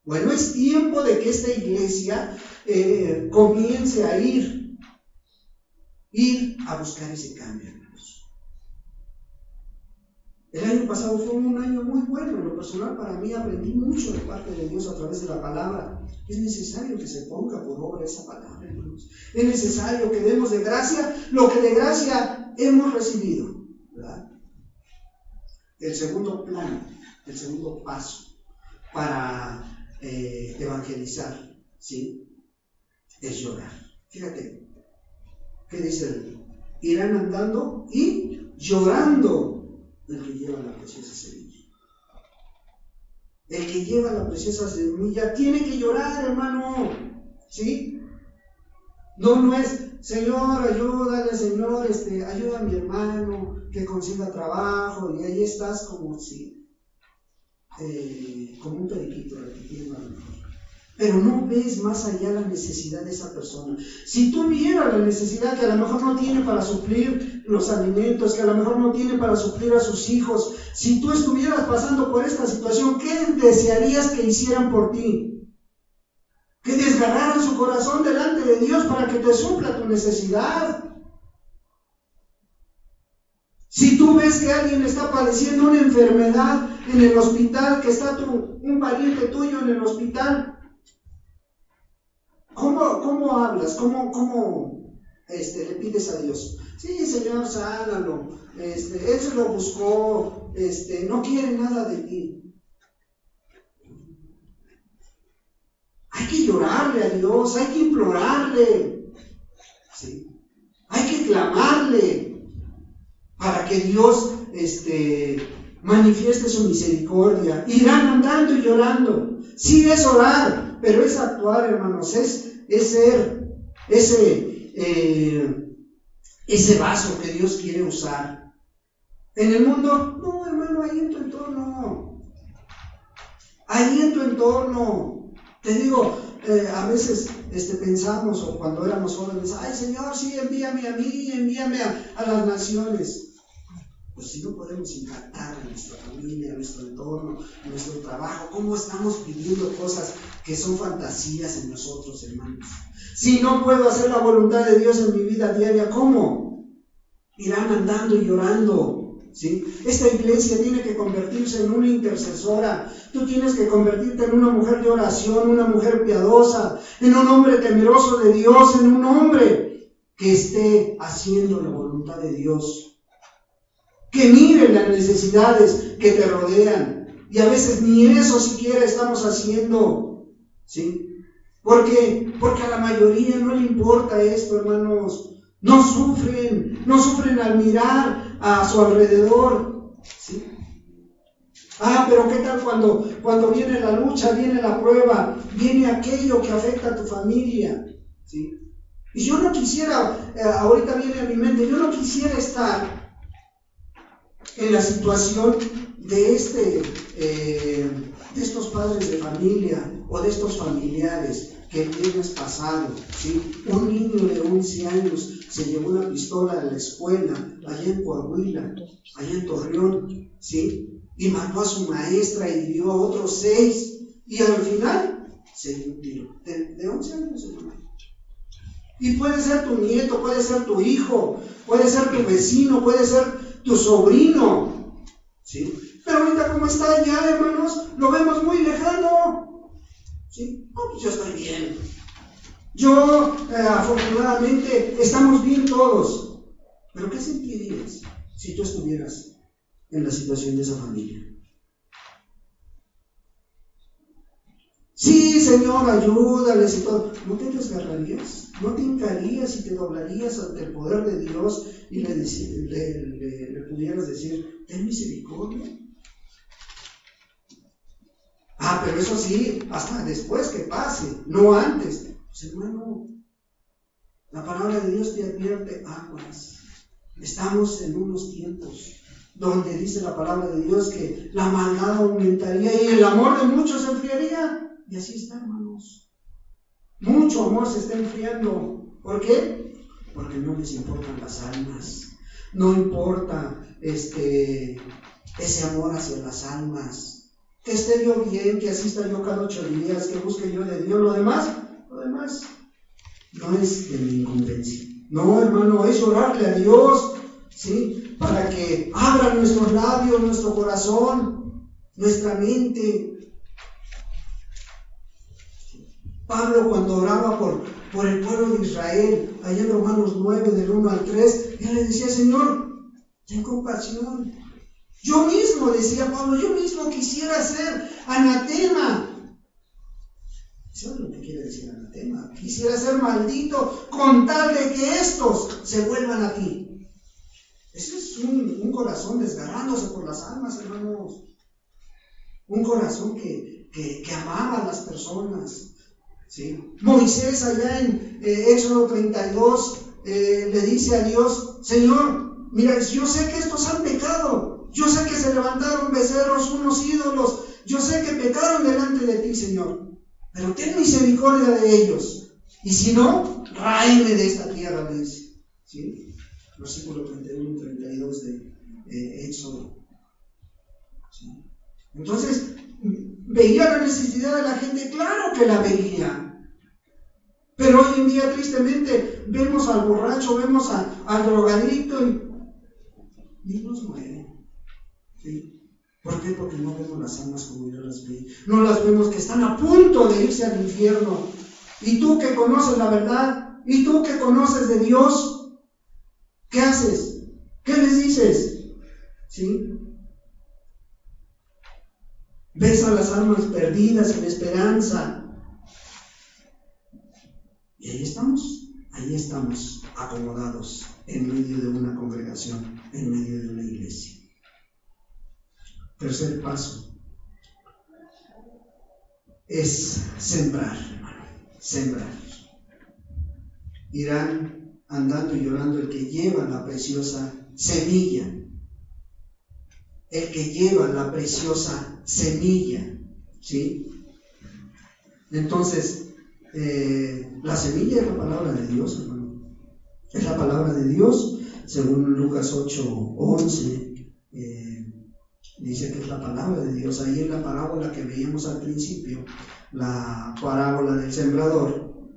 [SPEAKER 1] Bueno, es tiempo de que esta iglesia comience a ir a buscar ese cambio, hermanos. El año pasado fue un año muy bueno. En lo personal, para mí, aprendí mucho de parte de Dios a través de la palabra. Es necesario que se ponga por obra esa palabra, hermanos. Es necesario que demos de gracia lo que de gracia hemos recibido, ¿verdad? El segundo plano, el segundo paso para evangelizar, ¿sí? Es llorar. Fíjate, ¿qué dice? Irán andando y llorando el que lleva la preciosa semilla. El que lleva la preciosa semilla tiene que llorar, hermano, ¿sí? No es, Señor, ayúdale, Señor, ayuda a mi hermano que consiga trabajo, y ahí estás como si, como un periquito repitiendo a lo mejor. Pero no ves más allá la necesidad de esa persona. Si tú vieras la necesidad que a lo mejor no tiene para suplir los alimentos, que a lo mejor no tiene para suplir a sus hijos, si tú estuvieras pasando por esta situación, ¿qué desearías que hicieran por ti? Que desgarraran su corazón delante de Dios para que te supla tu necesidad. Si tú ves que alguien está padeciendo una enfermedad en el hospital, que está un pariente tuyo en el hospital, ¿cómo hablas? ¿Cómo le pides a Dios? Sí, Señor, sánalo. Él se lo buscó. No quiere nada de ti. Hay que llorarle a Dios, hay que implorarle, ¿sí? Hay que clamarle para que Dios manifieste su misericordia. Irán andando y llorando. Sí, es orar, pero es actuar, hermanos, es ser ese vaso que Dios quiere usar. En el mundo, no, hermano, ahí en tu entorno, te digo, a veces pensamos, o cuando éramos jóvenes, ay Señor, sí, envíame a mí, envíame a las naciones. Pues si no podemos impactar a nuestra familia, a nuestro entorno, a nuestro trabajo, ¿cómo estamos pidiendo cosas que son fantasías en nosotros, hermanos? Si no puedo hacer la voluntad de Dios en mi vida diaria, ¿cómo? Irán andando y llorando, ¿sí? Esta iglesia tiene que convertirse en una intercesora. Tú tienes que convertirte en una mujer de oración, una mujer piadosa, en un hombre temeroso de Dios, en un hombre que esté haciendo la voluntad de Dios. Que miren las necesidades que te rodean. Y a veces ni eso siquiera estamos haciendo, ¿sí? Porque a la mayoría no le importa esto, hermanos. No sufren al mirar a su alrededor, ¿sí? Pero ¿qué tal cuando viene la lucha, viene la prueba, viene aquello que afecta a tu familia? ¿Sí? Y yo no quisiera, ahorita viene a mi mente, yo no quisiera estar en la situación de estos padres de familia o de estos familiares que el viernes pasado, ¿sí? Un niño de 11 años se llevó una pistola a la escuela, allá en Coahuila, allá en Torreón, ¿sí? Y mató a su maestra y dio a otros 6, y al final se dio un tiro, de 11 años, hermano. Y puede ser tu nieto, puede ser tu hijo, puede ser tu vecino, puede ser tu sobrino, ¿sí? Pero ahorita como está allá, hermanos, lo vemos muy lejano. ¿Sí? Pues yo estoy bien. Yo, afortunadamente, estamos bien todos. Pero ¿qué sentirías si tú estuvieras en la situación de esa familia? Sí, Señor, ayúdales y todo. ¿No te desgarrarías? ¿No te hincarías y te doblarías ante el poder de Dios y le pudieras decir, ten misericordia? Pero eso sí, hasta después que pase, no antes. Pues hermano, la palabra de Dios te advierte aguas. Estamos en unos tiempos donde dice la palabra de Dios que la maldad aumentaría y el amor de muchos se enfriaría. Y así está, hermanos. Mucho amor se está enfriando. ¿Por qué? Porque no les importan las almas. No importa ese amor hacia las almas. Que esté yo bien, que asista yo cada 8 días, que busque yo de Dios. Lo demás no es de mi incumbencia. No, hermano, es orarle a Dios, ¿sí? Para que abra nuestros labios, nuestro corazón, nuestra mente. Pablo, cuando oraba por el pueblo de Israel, allá en Romanos 9, del 1 al 3, él le decía, Señor, ten compasión. Yo mismo, decía Pablo, yo mismo quisiera ser anatema. ¿Sabes lo que quiere decir anatema? Quisiera ser maldito con tal de que estos se vuelvan a ti. Ese es un corazón desgarrándose por las almas, hermanos. Un corazón que amaba a las personas, ¿sí? Moisés allá en Éxodo 32 le dice a Dios, Señor, mira, yo sé que estos han pecado. Yo sé que se levantaron becerros, unos ídolos. Yo sé que pecaron delante de ti, Señor. Pero ten misericordia de ellos. Y si no, ráeme de esta tierra, le dice. ¿Sí? Versículo 31 y 32 de Éxodo. ¿Sí? Entonces, ¿veía la necesidad de la gente? Claro que la veía. Pero hoy en día, tristemente, vemos al borracho, vemos al drogadicto y nos mueren. ¿Sí? ¿Por qué? Porque no vemos las almas como Dios las ve. No las vemos que están a punto de irse al infierno. Y tú que conoces la verdad, y tú que conoces de Dios, ¿qué haces? ¿Qué les dices? ¿Sí? Ves a las almas perdidas sin esperanza. Y ahí estamos acomodados en medio de una congregación, en medio de una iglesia. Tercer paso es sembrar, hermano, sembrar. Irán andando y llorando el que lleva la preciosa semilla. El que lleva la preciosa semilla, ¿sí? Entonces, la semilla es la palabra de Dios, hermano. Es la palabra de Dios, según Lucas 8:11. Dice que es la palabra de Dios. Ahí en la parábola que veíamos al principio, la parábola del sembrador,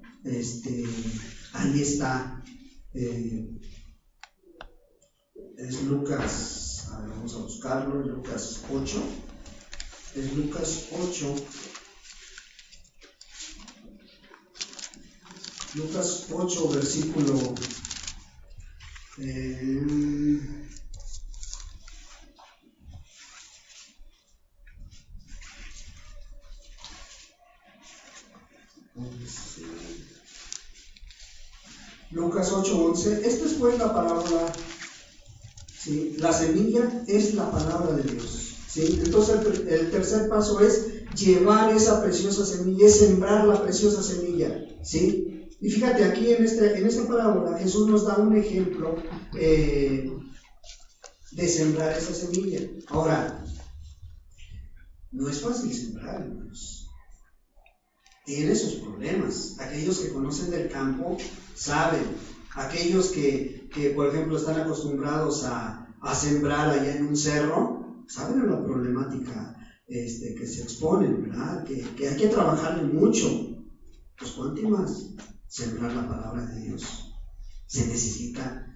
[SPEAKER 1] ahí está. Es Lucas, vamos a buscarlo, Lucas 8. Es Lucas 8. Lucas 8, versículo. Lucas 8:11. Esta es pues la parábola. ¿Sí? La semilla es la palabra de Dios. ¿sí? Entonces el tercer paso es llevar esa preciosa semilla, es sembrar la preciosa semilla, ¿sí? Y fíjate, aquí en esta parábola Jesús nos da un ejemplo de sembrar esa semilla. Ahora, no es fácil sembrar, hermanos. Tiene sus problemas. Aquellos que conocen del campo saben. Aquellos que por ejemplo, están acostumbrados a sembrar allá en un cerro, saben de la problemática que se exponen, ¿verdad? Que hay que trabajarle mucho. Pues cuánto más sembrar la palabra de Dios. Se necesitan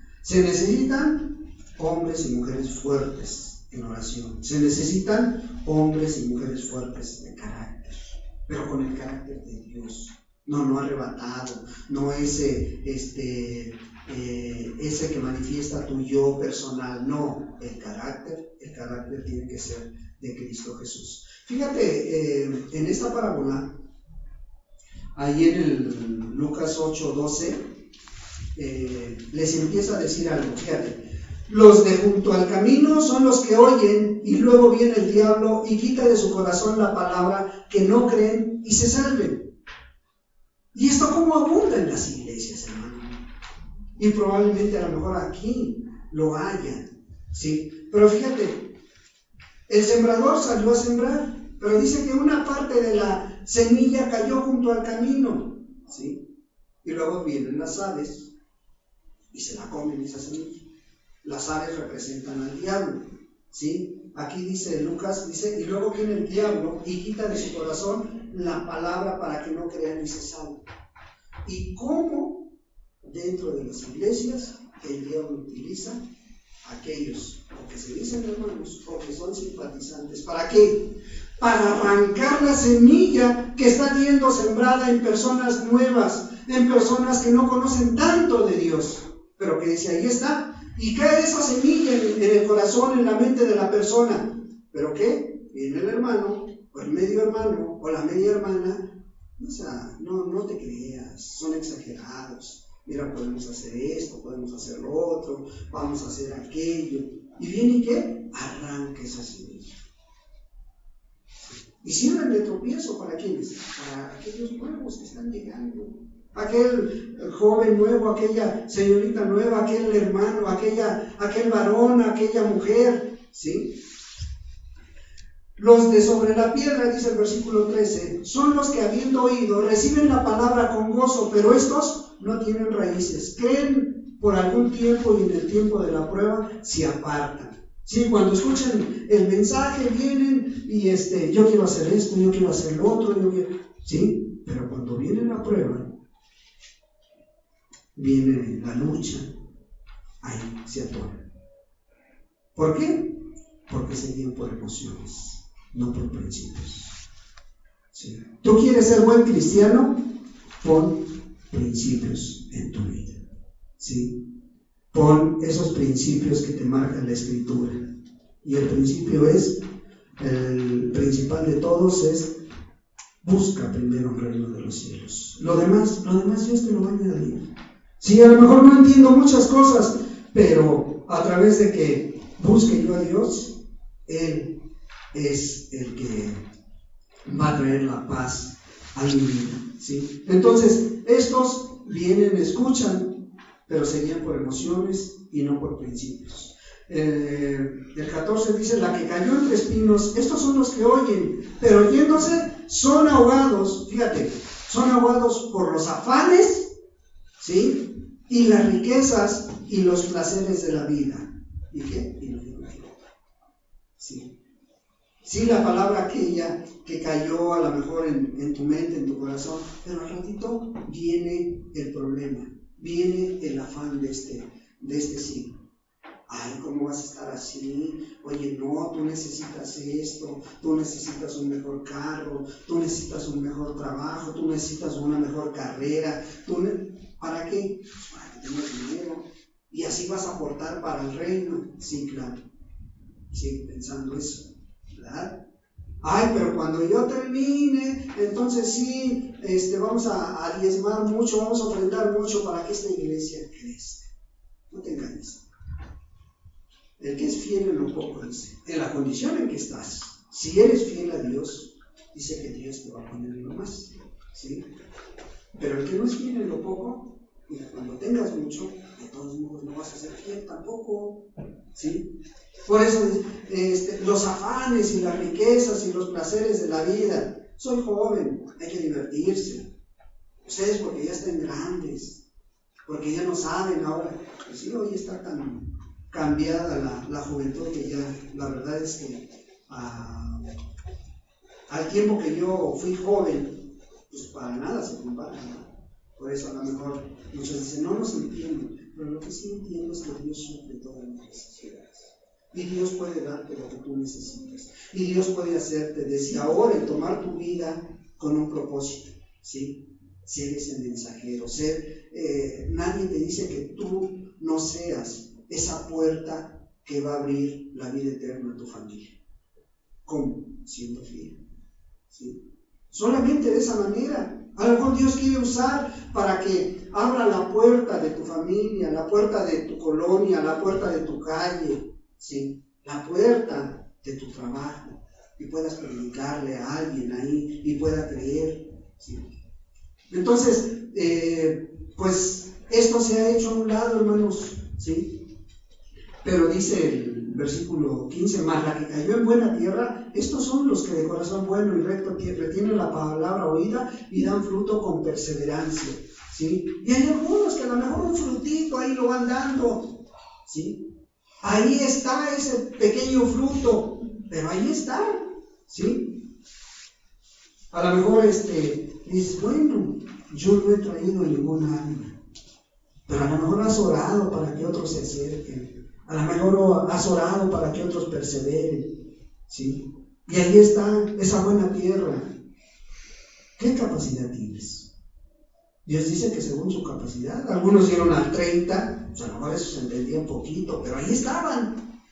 [SPEAKER 1] hombres y mujeres fuertes en oración. Se necesitan hombres y mujeres fuertes de carácter, pero con el carácter de Dios. No arrebatado, no ese que manifiesta tu yo personal, no, el carácter tiene que ser de Cristo Jesús. Fíjate, en esta parábola, ahí en el Lucas 8:12, les empieza a decir algo, fíjate. Los de junto al camino son los que oyen y luego viene el diablo y quita de su corazón la palabra, que no creen y se salven. Y esto como abunda en las iglesias, hermano. Y probablemente a lo mejor aquí lo haya, ¿sí? Pero fíjate, el sembrador salió a sembrar, pero dice que una parte de la semilla cayó junto al camino, ¿sí? Y luego vienen las aves y se la comen esa semilla. Las aves representan al diablo, ¿sí? Aquí dice Lucas, y luego viene el diablo y quita de su corazón la palabra para que no crean y se salven. Y cómo dentro de las iglesias el diablo utiliza a aquellos o que se dicen hermanos o que son simpatizantes. ¿Para qué? Para arrancar la semilla que está siendo sembrada en personas nuevas, en personas que no conocen tanto de Dios, pero que dice, ahí está. Y cae esa semilla en el corazón, en la mente de la persona. ¿Pero qué? Viene el hermano, o el medio hermano, o la media hermana. O sea, no te creas, son exagerados. Mira, podemos hacer esto, podemos hacer lo otro, vamos a hacer aquello. Y viene y ¿qué? Arranca esa semilla. Y sirven de tropiezo para quienes, para aquellos nuevos que están llegando. Aquel joven nuevo, aquella señorita nueva, aquel hermano, aquel varón, aquella mujer, ¿sí? Los de sobre la piedra, dice el versículo 13, son los que habiendo oído reciben la palabra con gozo, pero estos no tienen raíces, creen por algún tiempo y en el tiempo de la prueba se apartan. Sí, cuando escuchan el mensaje vienen y yo quiero hacer esto, yo quiero hacer lo otro, sí, pero cuando viene la prueba, viene la lucha, ahí se atoran. ¿Por qué? Porque se guían por emociones, no por principios. ¿Sí? ¿Tú quieres ser buen cristiano? Pon principios en tu vida. ¿Sí? Pon esos principios que te marca la Escritura. Y el principio el principal de todos es: busca primero el reino de los cielos. Lo demás Dios te lo va a añadir. Sí, a lo mejor no entiendo muchas cosas, pero a través de que busque yo a Dios, Él es el que va a traer la paz a mi vida, ¿sí? Entonces, estos vienen, escuchan, pero se guían por emociones y no por principios. El 14 dice: la que cayó entre espinos, estos son los que oyen, pero oyéndose son ahogados, fíjate, son ahogados por los afanes, ¿sí? Y las riquezas y los placeres de la vida. ¿Y qué? Y no digo nada. Sí. Sí, la palabra aquella que cayó a lo mejor en tu mente, en tu corazón, pero al ratito viene el problema, viene el afán de este siglo. Ay, ¿cómo vas a estar así? Oye, no, tú necesitas esto, tú necesitas un mejor carro, tú necesitas un mejor trabajo, tú necesitas una mejor carrera. ¿Para qué? Pues para que tengas dinero y así vas a aportar para el reino. Sí, claro. Sigue pensando eso, ¿verdad? Ay, pero cuando yo termine, entonces sí, vamos a diezmar mucho, vamos a ofrendar mucho para que esta iglesia crezca. No te engañes. El que es fiel en lo poco, dice, en la condición en que estás. Si eres fiel a Dios, dice que Dios te va a poner en lo más, ¿sí? Pero el que no es fiel en lo poco, mira, cuando tengas mucho, de todos modos no vas a ser fiel tampoco, ¿sí? Por eso los afanes y las riquezas y los placeres de la vida. Soy joven, hay que divertirse. Ustedes porque ya están grandes, porque ya no saben ahora. Pues sí, hoy está tan cambiada la juventud que ya, la verdad es que al tiempo que yo fui joven, pues para nada se compara, ¿no? Por eso a lo mejor muchos dicen, no nos entienden, pero lo que sí entiendo es que Dios suple todas las necesidades. Y Dios puede darte lo que tú necesitas. Y Dios puede hacerte desde ahora y tomar tu vida con un propósito, ¿sí? Ser ese mensajero, nadie te dice que tú no seas esa puerta que va a abrir la vida eterna a tu familia. ¿Cómo? Siendo fiel, ¿sí? Solamente de esa manera. A lo mejor Dios quiere usar para que abra la puerta de tu familia, la puerta de tu colonia, la puerta de tu calle, ¿sí? La puerta de tu trabajo, y puedas predicarle a alguien ahí y pueda creer, ¿sí? Entonces, pues esto se ha hecho a un lado, hermanos, ¿sí? Pero dice el versículo 15, más la que cayó en buena tierra, estos son los que de corazón bueno y recto retienen la palabra oída y dan fruto con perseverancia, ¿sí? Y hay algunos que a lo mejor un frutito ahí lo van dando, ¿sí? Ahí está ese pequeño fruto, pero ahí está, ¿sí? A lo mejor dices, bueno, yo no he traído ninguna alma, pero a lo mejor has orado para que otros se acerquen, a lo mejor has orado para que otros perseveren, ¿sí? Y ahí está esa buena tierra. ¿Qué capacidad tienes? Dios dice que según su capacidad, algunos dieron al 30, a lo mejor eso se entendía un poquito, pero ahí estaban.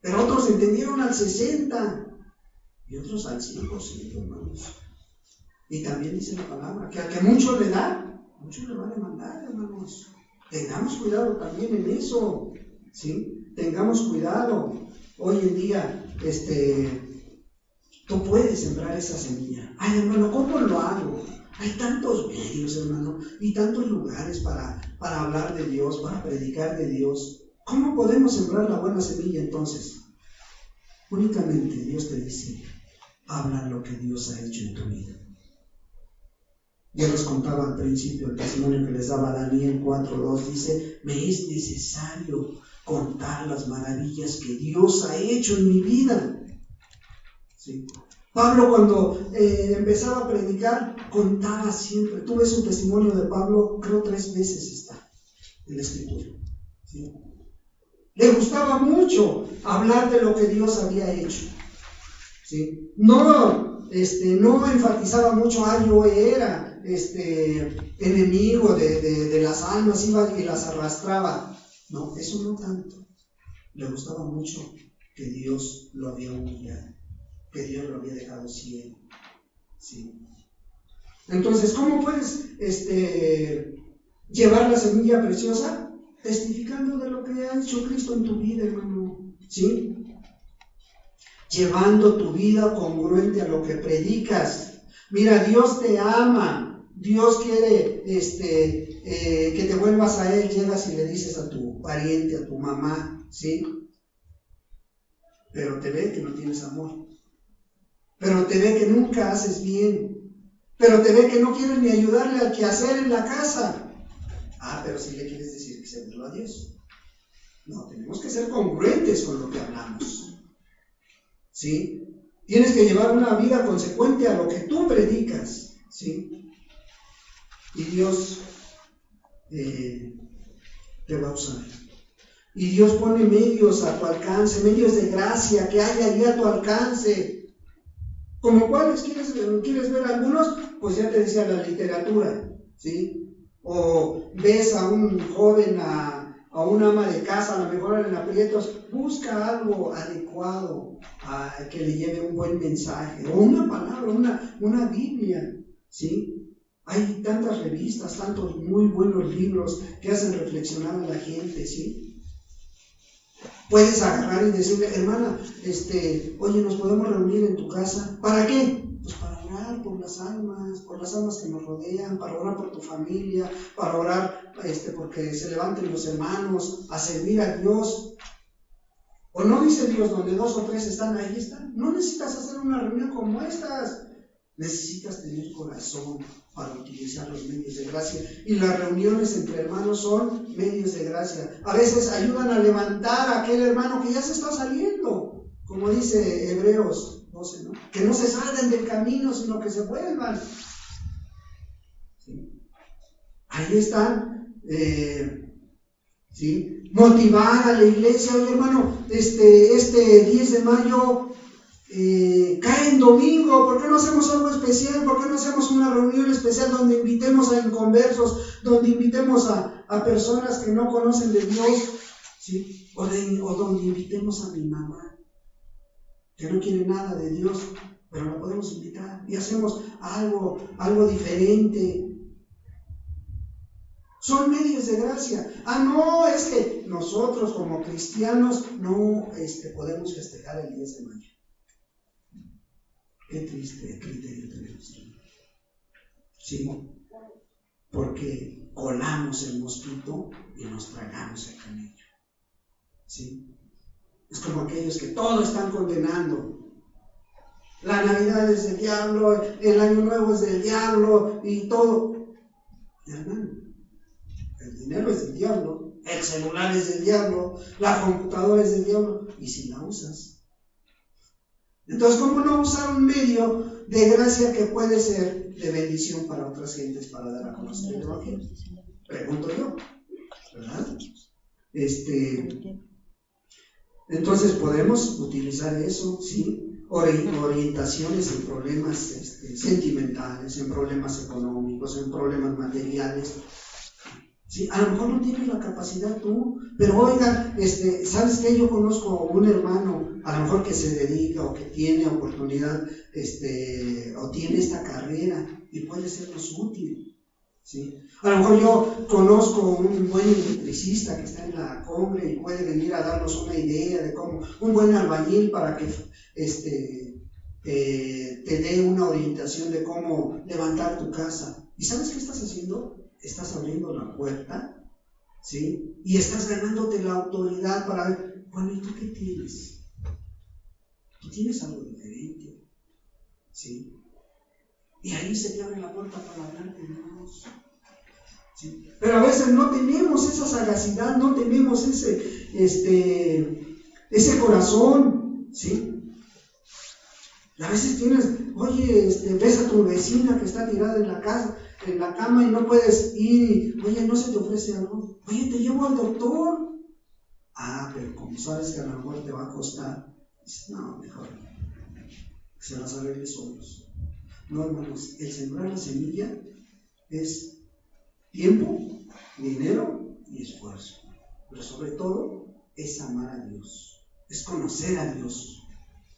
[SPEAKER 1] Pero otros entendieron al 60 y otros al 100%, hermanos. Y también dice la palabra, que al que mucho le da, mucho le va a demandar, hermanos. Tengamos cuidado también en eso, ¿sí? Tengamos cuidado. Hoy en día, tú puedes sembrar esa semilla. Ay, hermano, ¿cómo lo hago? Hay tantos medios, hermano, y tantos lugares para hablar de Dios, para predicar de Dios. ¿Cómo podemos sembrar la buena semilla entonces? Únicamente Dios te dice, habla lo que Dios ha hecho en tu vida. Yo les contaba al principio el testimonio que les daba Daniel 4:2, dice, me es necesario contar las maravillas que Dios ha hecho en mi vida. ¿Sí? Pablo cuando empezaba a predicar, contaba siempre. Tú ves un testimonio de Pablo, creo 3 veces está en la Escritura, ¿sí? Le gustaba mucho hablar de lo que Dios había hecho, ¿sí? No enfatizaba mucho, yo era enemigo de las almas, iba y las arrastraba. No, eso no tanto. Le gustaba mucho que Dios lo había humillado, que Dios lo había dejado ciego, ¿sí? Entonces, ¿cómo puedes llevar la semilla preciosa? Testificando de lo que ha hecho Cristo en tu vida, hermano, ¿sí? Llevando tu vida congruente a lo que predicas. Mira, Dios te ama, Dios quiere que te vuelvas a Él. Llegas y le dices a tu pariente, a tu mamá, ¿sí? Pero te ve que no tienes amor, pero te ve que nunca haces bien, pero te ve que no quieres ni ayudarle al quehacer en la casa. Pero si le quieres decir que se vuelva a Dios. No, tenemos que ser congruentes con lo que hablamos, ¿sí? Tienes que llevar una vida consecuente a lo que tú predicas, ¿sí? Y Dios te va a usar. Y Dios pone medios a tu alcance, medios de gracia que hay allí a tu alcance. ¿Como cuáles quieres ver algunos? Pues ya te decía la literatura, ¿sí? O ves a un joven, a una ama de casa, a lo mejor en aprietos, busca algo adecuado que le lleve un buen mensaje, o una palabra, una Biblia, ¿sí? Hay tantas revistas, tantos muy buenos libros que hacen reflexionar a la gente, ¿sí? Puedes agarrar y decirle, hermana, oye, ¿nos podemos reunir en tu casa? ¿Para qué? Pues para orar por las almas que nos rodean, para orar por tu familia, para orar porque se levanten los hermanos a servir a Dios. ¿O no dice Dios, donde 2 o 3 están, ahí están? No necesitas hacer una reunión como estas. Necesitas tener corazón para utilizar los medios de gracia. Y las reuniones entre hermanos son medios de gracia. A veces ayudan a levantar a aquel hermano que ya se está saliendo. Como dice Hebreos 12, ¿no? Que no se salgan del camino, sino que se vuelvan. ¿Sí? Ahí están. ¿Sí? Motivar a la iglesia. Oye, hermano, este 10 de mayo cae en domingo, ¿por qué no hacemos algo especial? ¿Por qué no hacemos una reunión especial donde invitemos a inconversos, donde invitemos a personas que no conocen de Dios? ¿Sí? O donde invitemos a mi mamá, que no quiere nada de Dios, pero la podemos invitar y hacemos algo diferente. Son medios de gracia. No, es que nosotros como cristianos no podemos festejar el 10 de mayo. Qué triste criterio tenemos. Sí, porque colamos el mosquito y nos tragamos el camello. ¿Sí? Es como aquellos que todo están condenando. La Navidad es del diablo, el Año Nuevo es del diablo y todo. Hermano, el dinero es del diablo, el celular es del diablo, la computadora es del diablo, y si la usas. Entonces, ¿cómo no usar un medio de gracia que puede ser de bendición para otras gentes para dar a conocer el Evangelio? Pregunto yo, ¿verdad? Entonces, podemos utilizar eso, ¿sí? Orientaciones en problemas sentimentales, en problemas económicos, en problemas materiales. Sí, a lo mejor no tienes la capacidad tú, pero oiga, ¿sabes qué? Yo conozco un hermano, a lo mejor que se dedica o que tiene oportunidad, o tiene esta carrera y puede sernos útil, ¿sí? A lo mejor yo conozco un buen electricista que está en la Congre y puede venir a darnos una idea de cómo, un buen albañil para que te dé una orientación de cómo levantar tu casa. ¿Y sabes qué estás haciendo? Estás abriendo la puerta, ¿sí? Y estás ganándote la autoridad para ver, bueno, ¿y tú qué tienes? Tú tienes algo diferente, ¿sí? Y ahí se te abre la puerta para hablar de Dios, ¿sí? Pero a veces no tenemos esa sagacidad, no tenemos ese corazón, ¿sí? A veces tienes, oye, ves a tu vecina que está tirada en la casa, en la cama y no puedes ir, y, oye, ¿no se te ofrece algo? Oye, te llevo al doctor. Pero como sabes que a lo mejor te va a costar, dices, no, mejor se las arregle solos. No, hermanos, el sembrar la semilla es tiempo, dinero y esfuerzo. Pero sobre todo es amar a Dios, es conocer a Dios,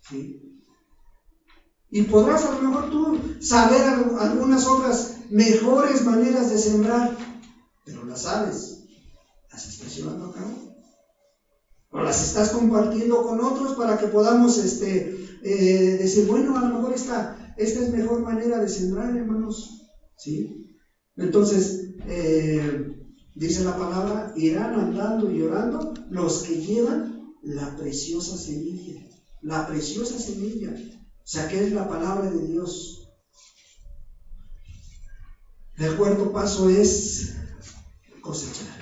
[SPEAKER 1] ¿sí? Y podrás a lo mejor tú saber algunas otras mejores maneras de sembrar, pero las sabes, las estás llevando a cabo, o las estás compartiendo con otros para que podamos decir, bueno, a lo mejor esta es mejor manera de sembrar, hermanos, ¿sí? Entonces, dice la palabra, irán andando y orando los que llevan la preciosa semilla, o sea, que es la palabra de Dios. El cuarto paso es cosechar.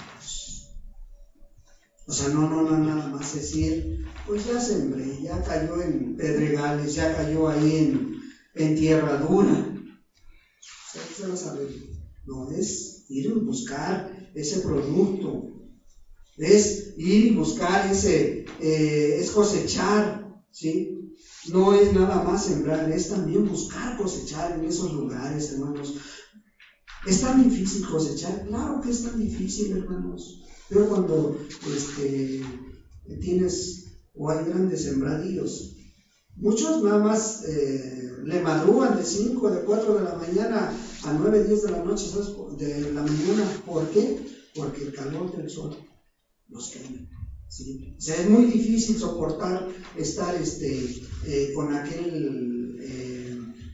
[SPEAKER 1] O sea, no nada más decir, pues ya sembré, ya cayó en pedregales, ya cayó ahí en tierra dura. Se va a saber. No, es ir a buscar ese producto, es ir y buscar es cosechar, ¿sí? No es nada más sembrar, es también buscar cosechar en esos lugares, hermanos. ¿Es tan difícil cosechar? Claro que es tan difícil, hermanos. Pero cuando tienes o hay grandes sembradíos, muchos nada más le madrugan de 5, de 4 de la mañana a 9, 10 de la noche, de la mañana. ¿Por qué? Porque el calor del sol los quema. ¿sí? O sea, es muy difícil soportar estar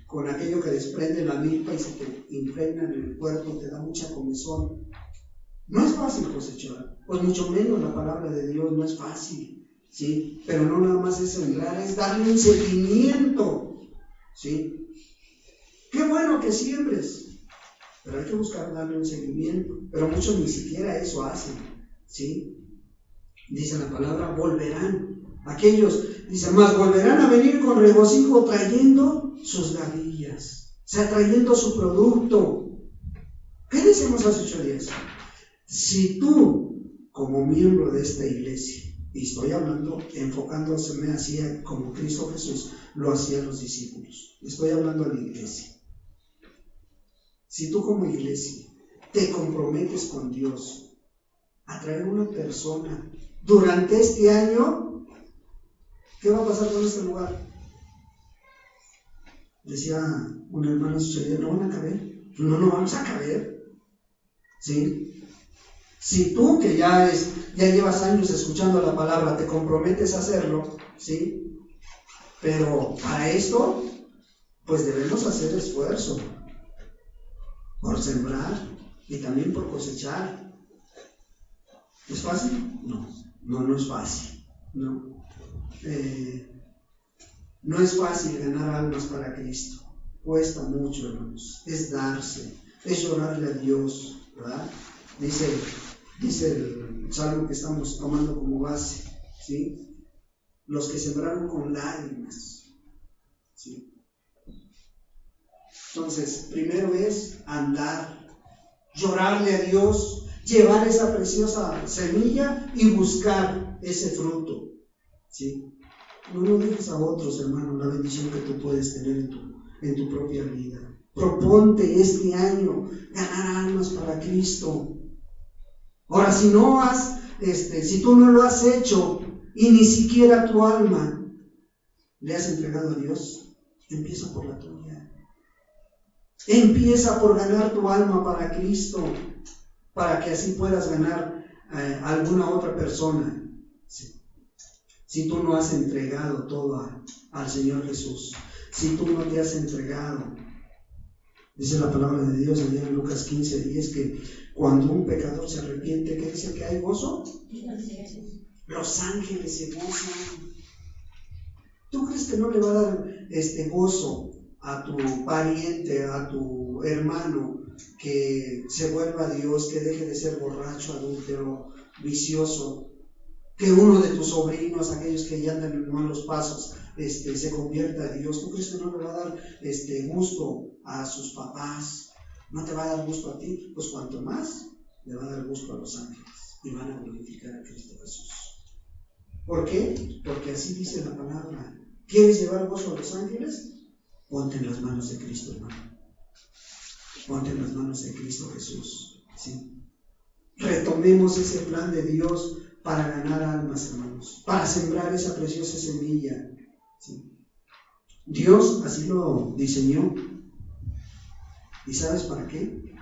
[SPEAKER 1] con aquello que desprende la milpa y se te impregna en el cuerpo, te da mucha comezón. No es fácil cosechar, pues mucho menos la palabra de Dios no es fácil, ¿sí? Pero no nada más es sembrar, es darle un seguimiento, ¿sí? Qué bueno que siembres, pero hay que buscar darle un seguimiento. Pero muchos ni siquiera eso hacen, ¿sí? Dice la palabra, volverán. Aquellos, dice, más volverán a venir con regocijo trayendo sus gavillas, o sea, trayendo su producto. ¿Qué decimos hace 8 días? Si tú, como miembro de esta iglesia, y estoy hablando, enfocándose así como Cristo Jesús lo hacía a los discípulos, estoy hablando a la iglesia. Si tú como iglesia te comprometes con Dios a traer una persona durante este año, ¿qué va a pasar con este lugar? Decía un hermano, no van a caber, no vamos a caber, ¿sí? Si tú que ya llevas años escuchando la palabra, te comprometes a hacerlo, ¿sí? Pero para esto, pues debemos hacer esfuerzo por sembrar y también por cosechar. ¿Es fácil? No es fácil, ¿no? No es fácil ganar almas para Cristo. Cuesta mucho, hermanos. Es darse, es llorarle a Dios, ¿verdad? Dice el salmo que estamos tomando como base, ¿sí? Los que sembraron con lágrimas, ¿sí? Entonces, primero es andar, llorarle a Dios, llevar esa preciosa semilla y buscar ese fruto, ¿sí? No dejes a otros, hermano, la bendición que tú puedes tener en tu propia vida. Proponte este año ganar almas para Cristo. Ahora, si tú no lo has hecho y ni siquiera tu alma le has entregado a Dios, empieza por la tuya. Empieza por ganar tu alma para Cristo, para que así puedas ganar a alguna otra persona. Sí. Si tú no has entregado todo al Señor Jesús, si tú no te has entregado, dice la palabra de Dios allá en Lucas 15:10 que cuando un pecador se arrepiente, ¿qué dice? ¿Que hay gozo? Los ángeles se gozan. ¿Tú crees que no le va a dar gozo a tu pariente, a tu hermano, que se vuelva a Dios, que deje de ser borracho, adúltero, vicioso? Que uno de tus sobrinos, aquellos que ya andan en malos pasos, se convierta a Dios. ¿Tú crees que no le va a dar gusto a sus papás? ¿No te va a dar gusto a ti? Pues cuanto más le va a dar gusto a los ángeles y van a glorificar a Cristo Jesús. ¿Por qué? Porque así dice la palabra. ¿Quieres llevar gozo a los ángeles? Ponte en las manos de Cristo, hermano. Ponte en las manos de Cristo Jesús, ¿sí? Retomemos ese plan de Dios para ganar almas, hermanos, para sembrar esa preciosa semilla, ¿sí? Dios así lo diseñó. ¿Y sabes para qué?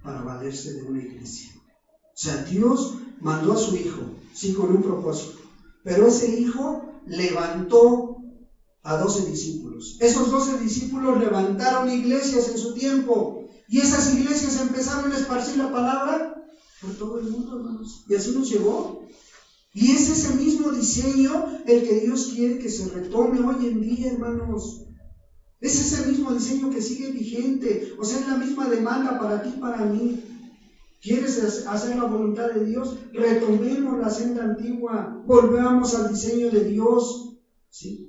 [SPEAKER 1] Para valerse de una iglesia. O sea, Dios mandó a su Hijo, sí, con un propósito, pero ese Hijo levantó a 12 discípulos. Esos 12 discípulos levantaron iglesias en su tiempo y esas iglesias empezaron a esparcir la palabra por todo el mundo, hermanos, y así nos llegó. Y es ese mismo diseño el que Dios quiere que se retome hoy en día, hermanos. Es ese mismo diseño que sigue vigente, o sea, es la misma demanda para ti, para mí. ¿Quieres hacer la voluntad de Dios? Retomemos la senda antigua, volvamos al diseño de Dios, ¿sí?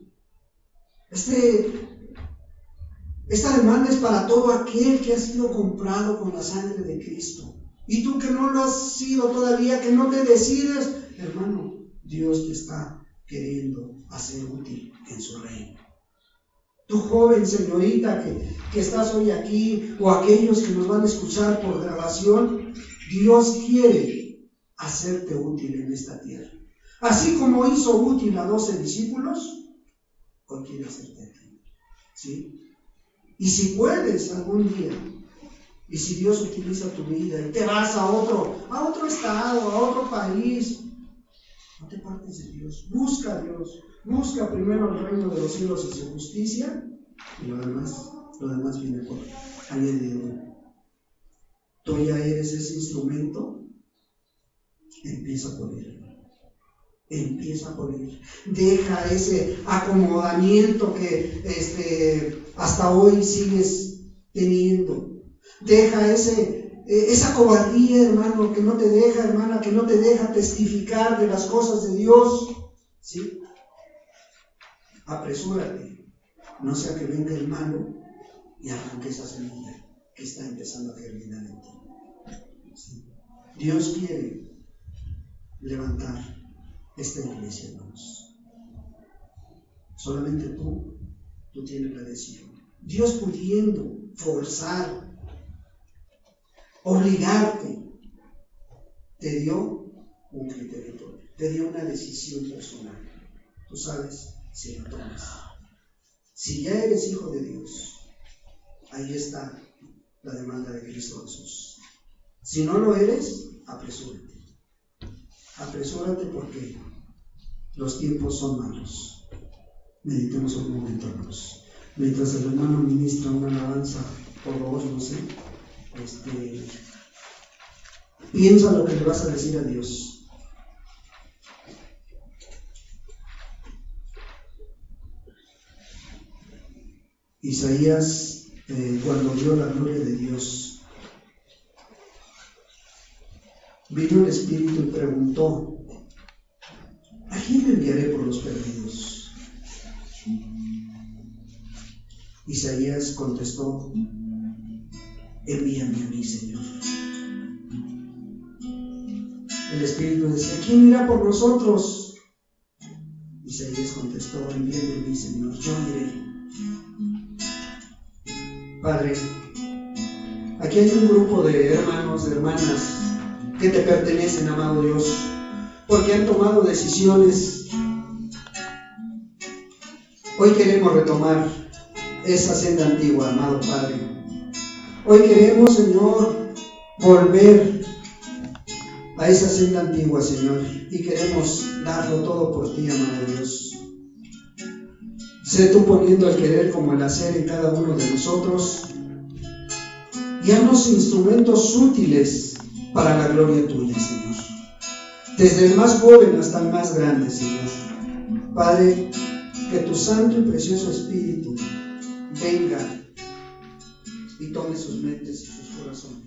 [SPEAKER 1] Esta demanda es para todo aquel que ha sido comprado con la sangre de Cristo. Y tú que no lo has sido todavía, que no te decides, hermano, Dios te está queriendo hacer útil en su reino. Tu joven señorita que estás hoy aquí, o aquellos que nos van a escuchar por grabación, Dios quiere hacerte útil en esta tierra. Así como hizo útil a 12 discípulos, hoy quiere hacerte a ti, ¿sí? Y si puedes algún día Y si Dios utiliza tu vida y te vas a otro estado, a otro país, no te apartes de Dios. Busca a Dios. Busca primero el reino de los cielos y su justicia, y lo demás viene por añadidura. Tú ya eres ese instrumento. Empieza por él. Empieza por él. Deja ese acomodamiento que hasta hoy sigues teniendo. Deja esa cobardía, hermano, que no te deja, hermana, que no te deja testificar de las cosas de Dios. ¿Sí? Apresúrate. No sea que venga el malo y arranque esa semilla que está empezando a germinar en ti. ¿Sí? Dios quiere levantar esta iglesia, hermanos. Solamente tú tienes la decisión. Dios pudiendo forzar, obligarte, te dio un criterio, te dio una decisión personal. Tú sabes si lo tomas. Si ya eres hijo de Dios, ahí está la demanda de Cristo Jesús. Si no lo eres, apresúrate. Apresúrate porque los tiempos son malos. Meditemos un momento, hermanos. Mientras el hermano ministra una alabanza por vos, no sé, piensa lo que le vas a decir a Dios. Isaías, cuando vio la gloria de Dios, vino el Espíritu y preguntó: ¿a quién me enviaré por los perdidos? Isaías contestó: envíame a mí, Señor. El Espíritu decía: ¿quién irá por nosotros? Isaías contestó: envíame a mí, Señor, yo iré. Padre, aquí hay un grupo de hermanos, de hermanas que te pertenecen, amado Dios, porque han tomado decisiones. Hoy queremos retomar esa senda antigua, amado Padre. Hoy queremos, Señor, volver a esa senda antigua, Señor, y queremos darlo todo por ti, amado Dios. Sé tú poniendo el querer como el hacer en cada uno de nosotros, y haznos instrumentos útiles para la gloria tuya, Señor. Desde el más joven hasta el más grande, Señor. Padre, que tu santo y precioso Espíritu venga y tome sus mentes y sus corazones.